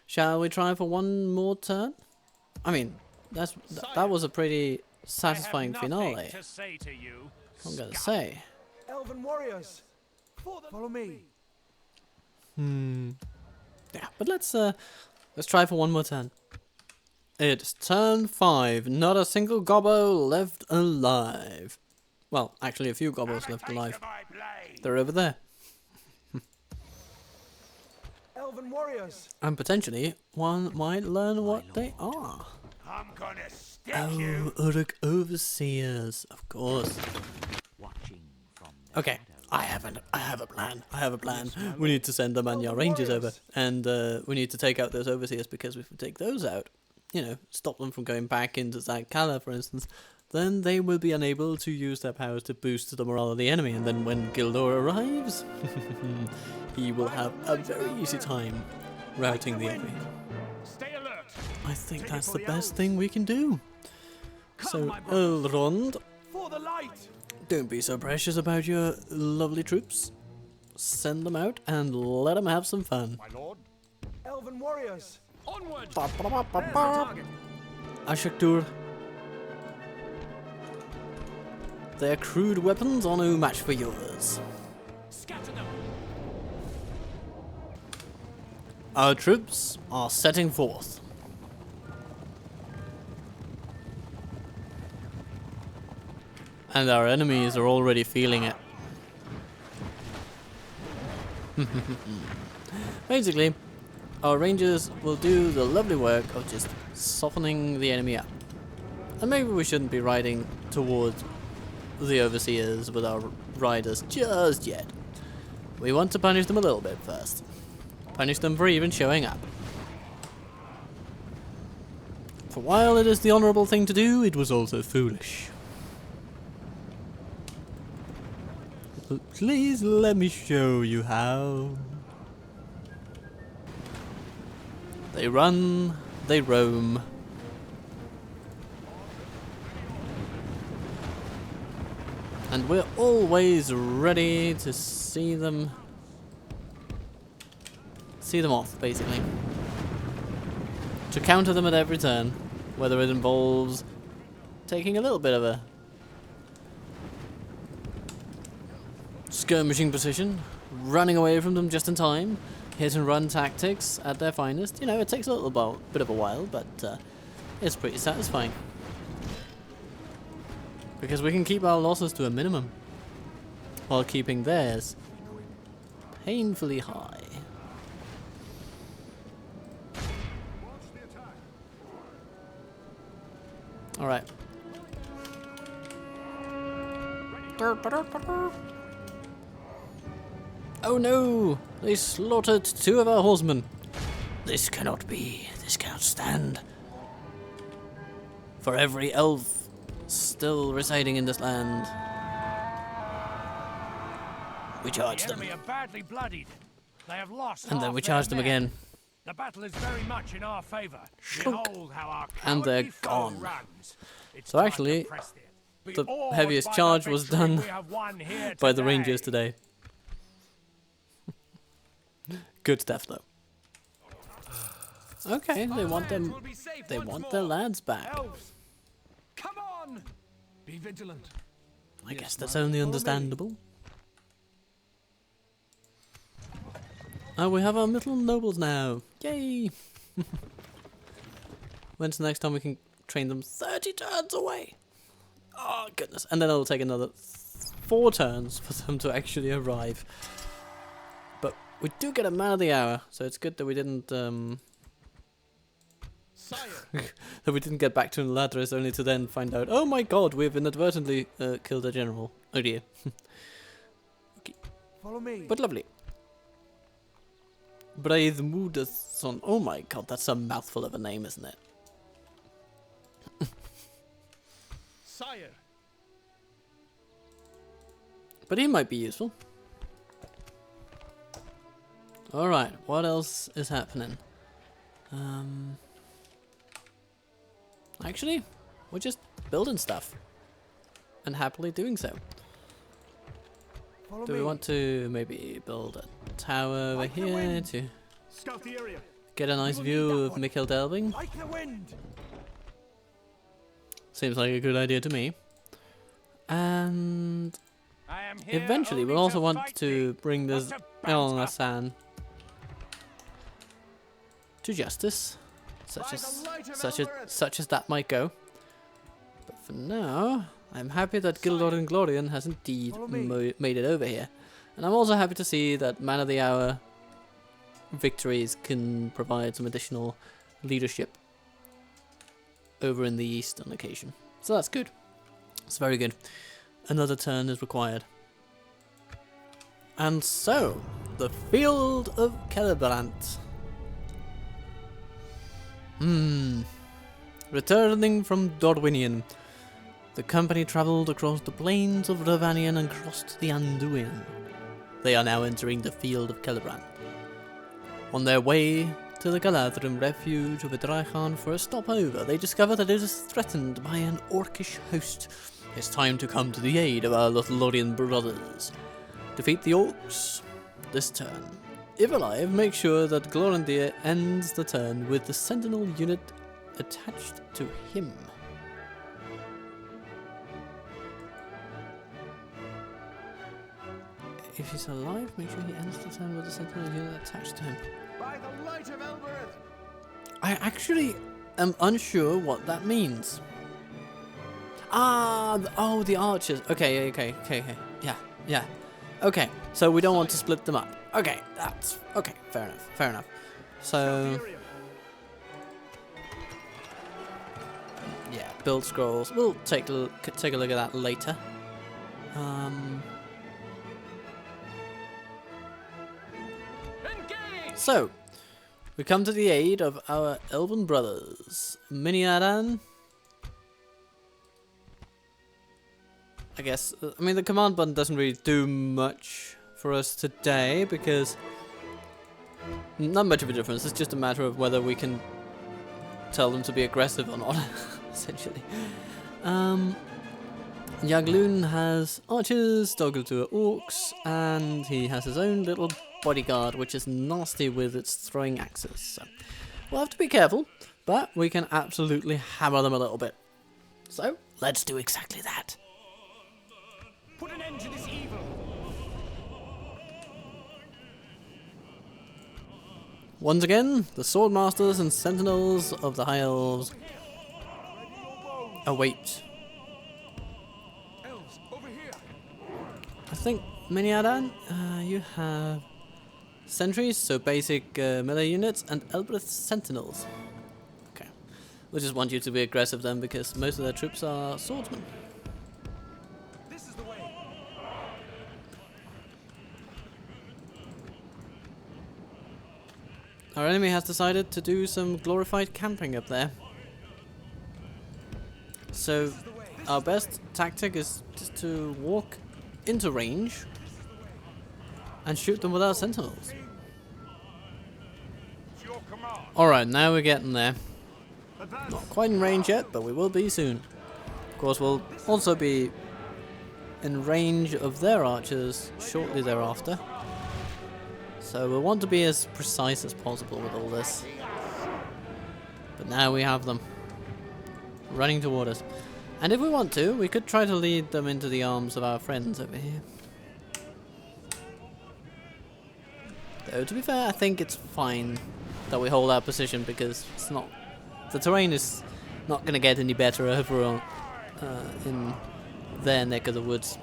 Shall we try for one more turn? I mean, that was a pretty satisfying finale, I'm gonna say. Elven warriors, follow me. Yeah, but let's try for one more turn. It's turn 5. Not a single gobbo left alive. Well, actually a few gobbos left alive. They're over there. Elven warriors. And potentially one might learn what they are. I'm gonna stick Oh, Uruk overseers, of course. Okay, I have a plan. I have a plan. We need to send the Manya Rangers over, and we need to take out those overseers, because if we take those out, you know, stop them from going back into Zankala, for instance, then they will be unable to use their powers to boost the morale of the enemy, and then when Galore arrives, he will have a very easy time routing the enemy. Stay alert. I think that's the best thing we can do. So, Elrond, For the light. don't be so precious about your lovely troops. Send them out and let them have some fun. My lord. Elven warriors. Onward. Ashaktur. Their crude weapons are no match for yours. Scatter them. Our troops are setting forth. And our enemies are already feeling it. Basically, our rangers will do the lovely work of just softening the enemy up. And maybe we shouldn't be riding towards the overseers with our riders just yet. We want to punish them a little bit first. Punish them for even showing up. For while it is the honourable thing to do, it was also foolish. Please let me show you how. They run, they roam. And we're always ready to see them off, basically. To counter them at every turn, whether it involves taking a little bit of a skirmishing position, running away from them just in time, hit and run tactics at their finest. You know, it takes a little bit of a while, but it's pretty satisfying. Because we can keep our losses to a minimum, while keeping theirs painfully high. Alright. Oh no! They slaughtered 2 of our horsemen. This cannot be. This cannot stand. For every elf still residing in this land, we charge The them. enemy are badly bloodied. They have lost. And then half we their charge them men. again. The battle is very much in our favour. Shunk. Behold how our And they're cowardly foe gone. runs. It's So time actually, to press it. Be the awed heaviest by the charge was victory done we have won here by the today. Rangers today. Good stuff though. Okay, they want them. Will be safe They once want their more. lads back. Elves, come on! Be vigilant. I guess that's only understandable. Oh, we have our little nobles now. Yay! When's the next time we can train them? 30 turns away! Oh, goodness. And then it'll take another 4 turns for them to actually arrive. But we do get a man of the hour, so it's good that we didn't, Sire, that we didn't get back to Ladris only to then find out, oh my god, we've inadvertently killed a general. Oh dear. follow me. But lovely. Braithmudason. Oh my god, that's a mouthful of a name, isn't it? Sire, But he might be useful. Alright, what else is happening? Actually, we're just building stuff. And happily doing so. follow Do me. we want to maybe build a tower over Like the here wind. to Scout the area. get a nice will view need that of one. Mikkel Delving? Like the wind. Seems like a good idea to me. And I am here eventually only we'll also to want fight to thee, bring not this to bounce up. Elnasan to justice, such as that might go. But for now, I'm happy that Gildor and Glorian has indeed made it over here, and I'm also happy to see that Man of the Hour victories can provide some additional leadership over in the east on occasion. So that's good. It's very good. Another turn is required. And so, the Field of Celebrant. Returning from Dorwinion, the company travelled across the plains of Ravanion and crossed the Anduin. They are now entering the Field of Celebrant. On their way to the Galadrim refuge of Idrachan for a stopover, they discover that it is threatened by an orcish host. It's time to come to the aid of our Lothlorien brothers. Defeat the orcs this turn. If alive, make sure that Glorandir ends the turn with the sentinel unit attached to him. If he's alive, make sure he ends the turn with the sentinel unit attached to him. By the light of Elrond! I actually am unsure what that means. Oh, the archers. Okay. Yeah. Okay, so we don't want to split them up. Okay, that's okay. Fair enough. So, yeah, build scrolls. We'll take a look at that later. So, we come to the aid of our elven brothers, Miniadan. I guess, I mean, the command button doesn't really do much for us today because not much of a difference. It's just a matter of whether we can tell them to be aggressive or not, essentially. Av'lyn has archers, Doggletour orcs, and he has his own little bodyguard, which is nasty with its throwing axes. So we'll have to be careful, but we can absolutely hammer them a little bit. So let's do exactly that. Put an end to this evil. Once again, the Swordmasters and Sentinels of the High Elves await. Elves, over here! I think, Miniadan, you have sentries, so basic melee units, and Elbreth Sentinels. Okay. We just want you to be aggressive then, because most of their troops are swordsmen. This is the way! Our enemy has decided to do some glorified camping up there. So, our best tactic is just to walk into range and shoot them with our sentinels. Alright, now we're getting there. Not quite in range yet, but we will be soon. Of course, we'll also be in range of their archers shortly thereafter. So we'll want to be as precise as possible with all this. But now we have them running toward us. And if we want to, we could try to lead them into the arms of our friends over here. Though, to be fair, I think it's fine that we hold our position because it's not... the terrain is not going to get any better overall in their neck of the woods.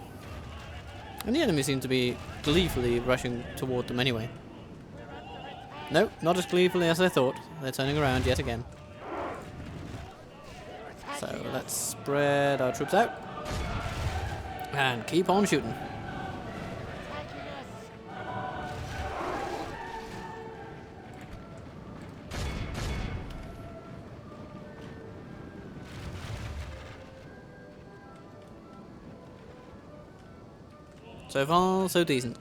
And the enemy seem to be gleefully rushing toward them anyway. No, not as gleefully as I thought. They're turning around yet again. So let's spread our troops out and keep on shooting. So far, so decent.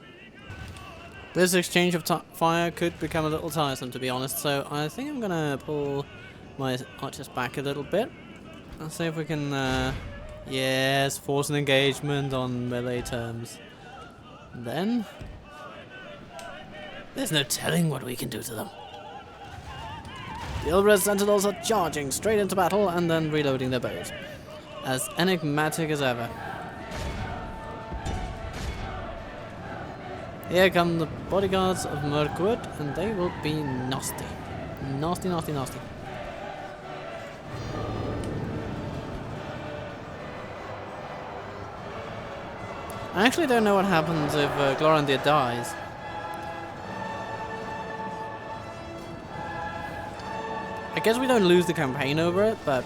This exchange of fire could become a little tiresome, to be honest, so I think I'm gonna pull my archers back a little bit. I'll see if we can, yes, force an engagement on melee terms. And then, there's no telling what we can do to them. The Elrond Sentinels are charging straight into battle and then reloading their bows. As enigmatic as ever. Here come the bodyguards of Mirkwood, and they will be nasty. Nasty, nasty, nasty. I actually don't know what happens if Gloriondir dies. I guess we don't lose the campaign over it, but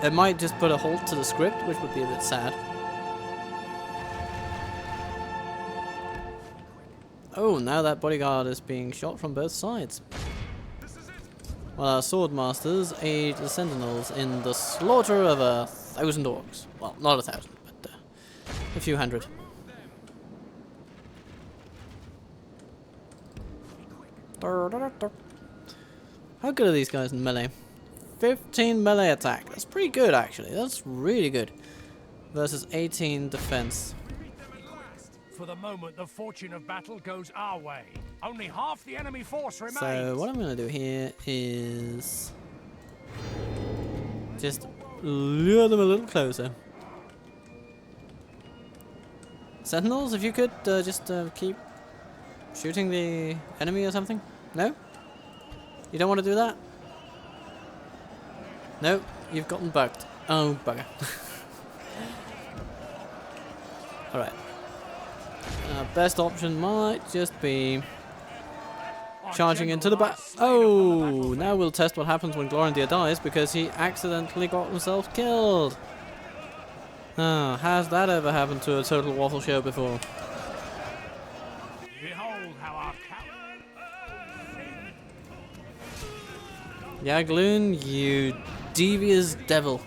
it might just put a halt to the script, which would be a bit sad. Oh, now that bodyguard is being shot from both sides. While our sword masters aid the sentinels in the slaughter of 1,000 orcs. Well, not 1,000, but a few hundred. How good are these guys in melee? 15 melee attack. That's pretty good, actually. That's really good. Versus 18 defense. For the moment, the fortune of battle goes our way. Only half the enemy force remains. So what I'm going to do here is just lure them a little closer. Sentinels, if you could just keep shooting the enemy or something. No? You don't want to do that? No, you've gotten bugged. Oh, bugger. Alright. Best option might just be charging into the back. Oh, now we'll test what happens when Gloriondir dies because he accidentally got himself killed. Ah, has that ever happened to a total Waffle show before? Behold how our Av'lyn, you devious devil.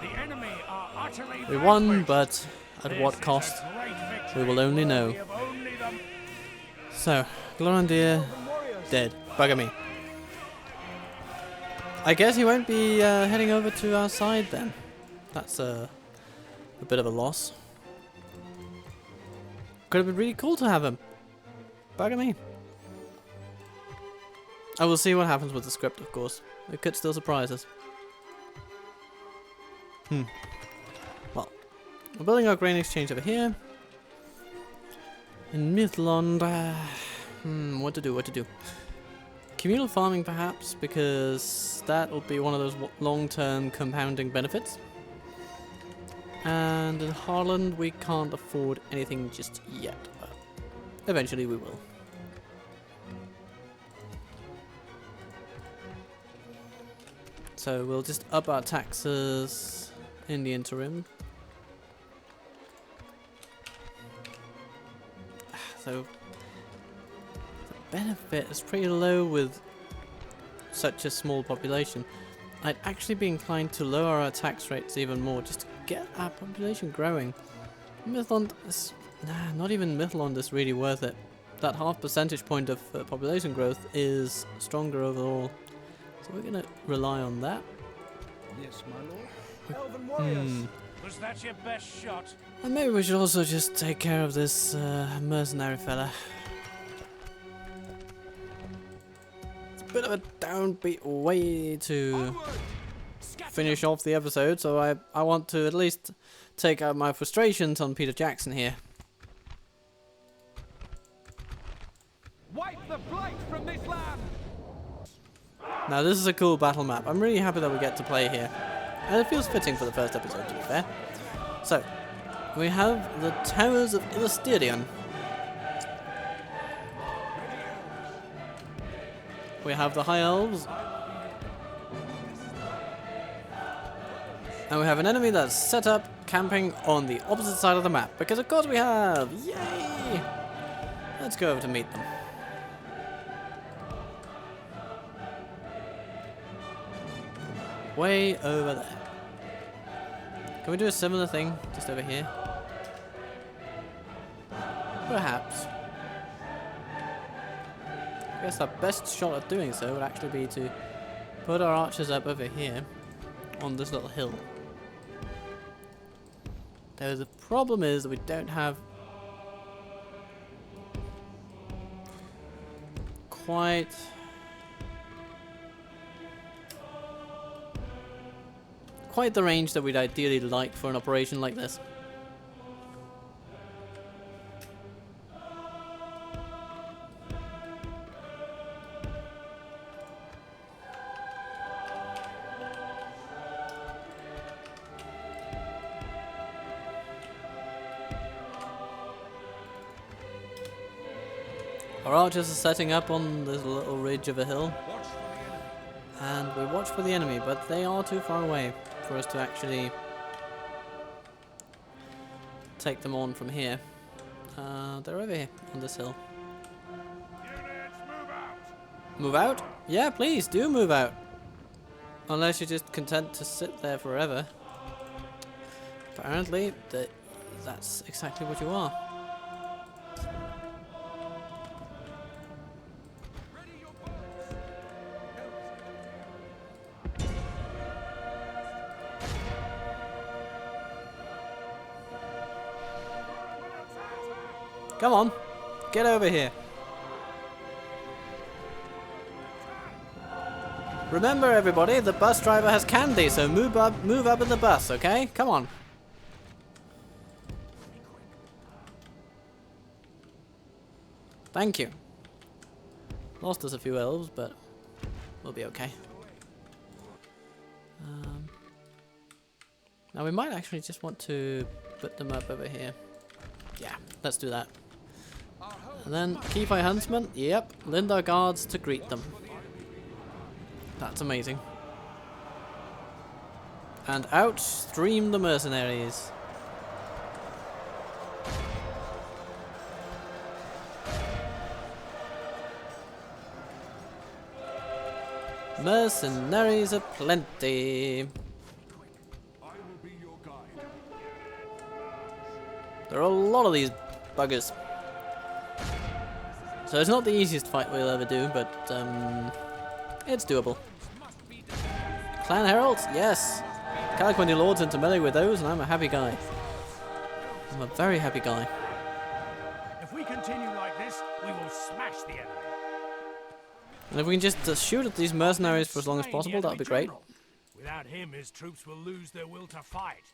the enemy are utterly We won, vanquished. but at This what is cost? a great victory. We will only know. We have only them. So, Gloriondir dead. Bugger me. I guess he won't be heading over to our side then. That's a bit of a loss. Could have been really cool to have him. Bugger me. I will see what happens with the script, of course. It could still surprise us. Well, we're building our grain exchange over here. In Mythlond, what to do? Communal farming, perhaps, because that will be one of those long-term compounding benefits. And in Harland, we can't afford anything just yet, but eventually we will. So we'll just up our taxes in the interim. So the benefit is pretty low with such a small population. I'd actually be inclined to lower our tax rates even more just to get our population growing. Mythlond is... Nah, not even Mythlond is really worth it. That half percentage point of population growth is stronger overall. So we're going to rely on that. Yes, my lord. Elven warriors. Was that your best shot? And maybe we should also just take care of this mercenary fella. It's a bit of a downbeat way to finish off the episode, so I want to at least take out my frustrations on Peter Jackson here. Wipe the blight from this land. Now this is a cool battle map. I'm really happy that we get to play here. And it feels fitting for the first episode, to be fair. So, we have the Towers of Illysterion. We have the High Elves. And we have an enemy that's set up camping on the opposite side of the map. Because of course we have! Yay! Let's go over to meet them. Way over there. Can we do a similar thing just over here? Perhaps. I guess our best shot at doing so would actually be to put our archers up over here on this little hill. Though the problem is that we don't have quite the range that we'd ideally like for an operation like this. Our archers are setting up on this little ridge of a hill. Watch for the enemy. And we watch for the enemy, but they are too far away for us to actually take them on from here. They're over here on this hill. Units, move out! Move out? Yeah, please do move out. Unless you're just content to sit there forever. Apparently, that's exactly what you are. Ready your bows. Come on, get over here. Remember, everybody, the bus driver has candy, so move up in the bus, okay? Come on. Thank you. Lost us a few elves, but we'll be okay. Now we might actually just want to put them up over here. Yeah, let's do that. And then keep eye huntsmen. Yep, Lindar guards to greet them. That's amazing. And out stream the mercenaries. Mercenaries aplenty. I will be your guide. There are a lot of these buggers. So it's not the easiest fight we'll ever do, but it's doable. Clan Heralds? Yes. Calicondi Lord's into melee with those, and I'm a happy guy. I'm a very happy guy. If we continue like this, we will smash the enemy. And if we can just shoot at these mercenaries for as long as possible, that would be great. Without him, his troops will lose their will to fight.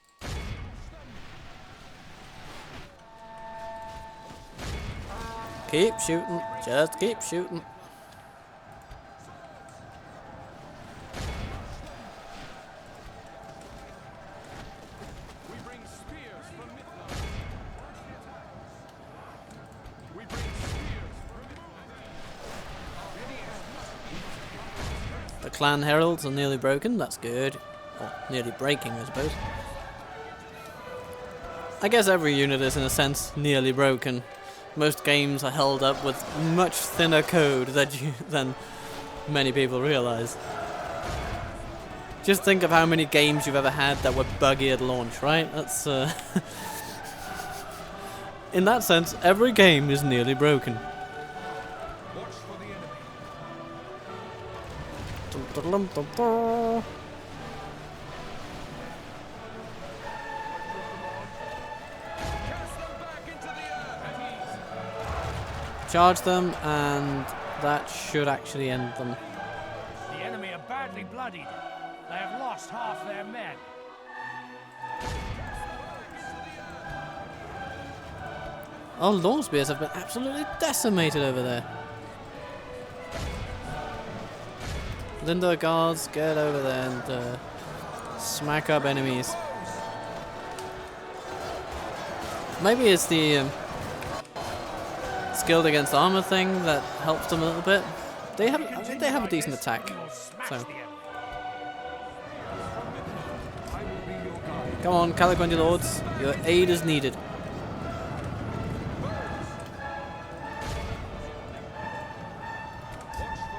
Keep shooting. Just keep shooting. We bring spears from Midland. We bring spears from Midland. The clan heralds are nearly broken. That's good. Or nearly breaking, I suppose. I guess every unit is, in a sense, nearly broken. Most games are held up with much thinner code than many people realize. Just think of how many games you've ever had that were buggy at launch, right? That's in that sense, every game is nearly broken. Watch for the enemy. Dum, dum, dum, dum. Cast them back into the earth. At ease. Charge them, and that should actually end them. The enemy are badly bloodied. They have lost half their men. Our lawn spears have been absolutely decimated over there. Lindar guards, get over there and smack up enemies. Maybe it's the skilled against armor thing that helps them a little bit. I think they have a decent attack. We will smash So the enemy. I will be your guide. come on, Calicondi Lords, your aid is needed. Watch for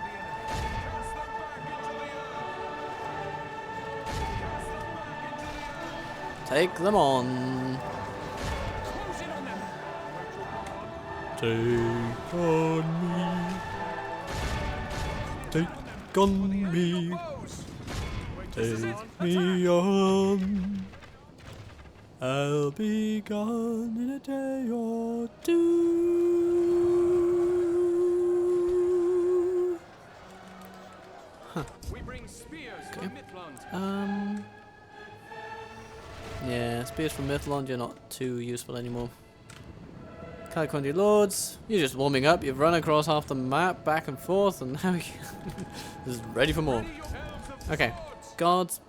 the enemy. Cast them back into the earth. Take them on. Close in on them. Take on me. Take on me. Take me on. I'll be gone in a day or two. We bring spears from Midland. Yeah, spears from Mithlond, you're not too useful anymore. Calicondi Lords, you're just warming up. You've run across half the map, back and forth, and now this is ready for more. Okay, guards,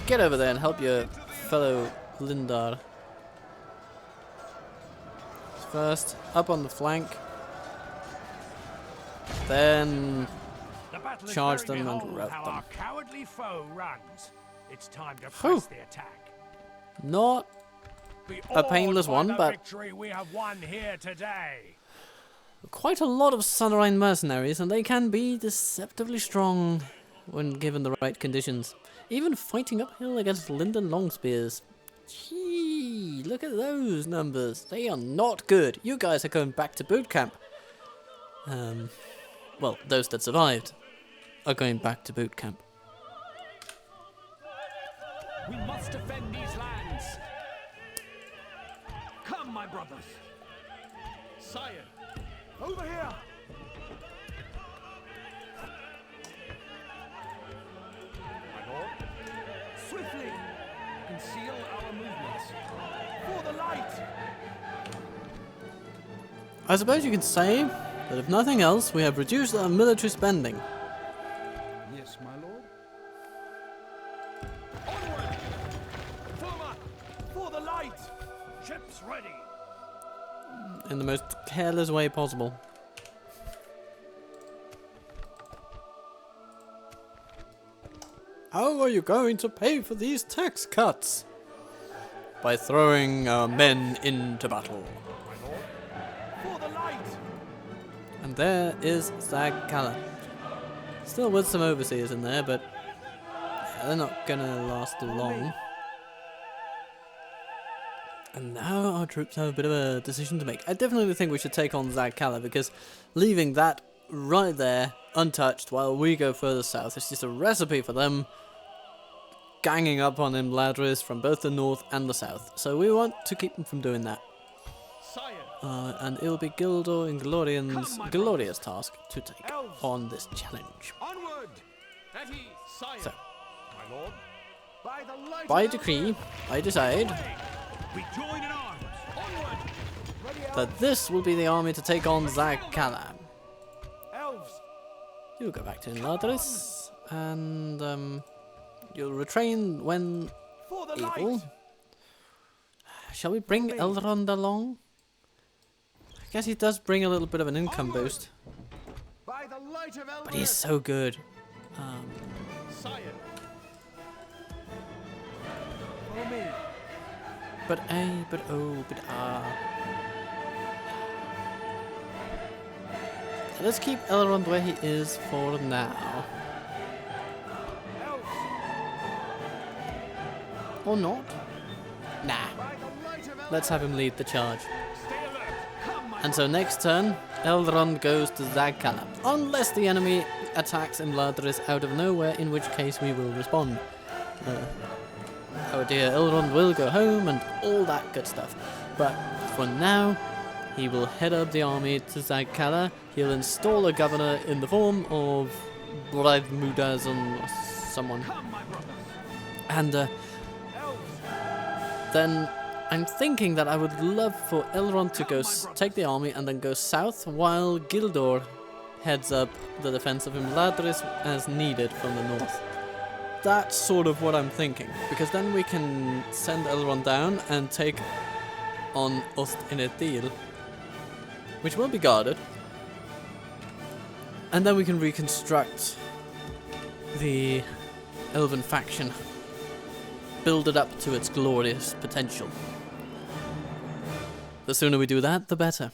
get over there and help your fellow Lindar. First, up on the flank. then The battle is charge very them and behold rout how them. our cowardly foe runs. It's time to Whew. press the attack. not Be a painless awed by one, the but victory we have won here today. quite a lot of Sunrine mercenaries, and they can be deceptively strong when given the right conditions. Even fighting uphill against Linden Longspears. Gee, look at those numbers. They are not good. You guys are going back to boot camp. Well, those that survived are going back to boot camp. We must defend these lands. Come, my brothers. Sire, over here. My lord. Swiftly, conceal our movements. For the light. I suppose you could say that if nothing else, we have reduced our military spending. Yes, my lord. Onward! Forward! For the light! Ships ready. In the most careless way possible. How are you going to pay for these tax cuts? By throwing our men into battle. For the light! And there is Zagkala. Still with some overseers in there, but they're not gonna last too long. And now our troops have a bit of a decision to make. I definitely think we should take on Zagkala, because leaving that right there untouched while we go further south is just a recipe for them ganging up on Imladris from both the north and the south. So we want to keep them from doing that. Sire! And it'll be Gildor and Glorian's Come, my glorious task to take Elves. on this challenge. Onward! At ease! Sire! So, My lord! By the light by of decree, Elrond. I decide We join in arms! Onward! Ready, that this will be the army to take on Zagkala. Elves! You'll go back to Imladris, and you'll retrain when For the able. light! Shall we bring Elrond along? I guess he does bring a little bit of an income Onward. boost, By the light of Elrond. but he's so good. Sire! Follow me. But A, but O, but R. Let's keep Elrond where he is for now. Elves! Or not? Nah. By the light of Elrond. Let's have him lead the charge. Stay alert! Come, my And so next turn, Elrond goes to Zagkala. Unless the enemy attacks Imladris out of nowhere, in which case we will respond. Our dear Elrond will go home and all that good stuff. But for now, he will head up the army to Zagkala. He'll install a governor in the form of Brad Mudazan or someone. Come, my brothers! And Elves! then I'm thinking that I would love for Elrond to go take the army and then go south, while Gildor heads up the defense of Imladris as needed from the north. That's sort of what I'm thinking, because then we can send Elrond down and take on Ost-Inetil, which will be guarded, and then we can reconstruct the Elven faction, build it up to its glorious potential. The sooner we do that, the better.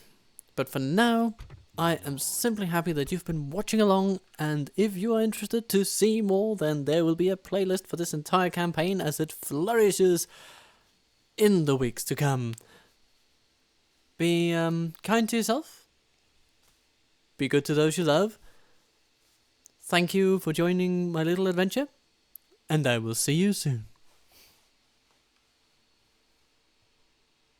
But for now, I am simply happy that you've been watching along, and if you are interested to see more, then there will be a playlist for this entire campaign as it flourishes in the weeks to come. Be kind to yourself. Be good to those you love. Thank you for joining my little adventure, and I will see you soon.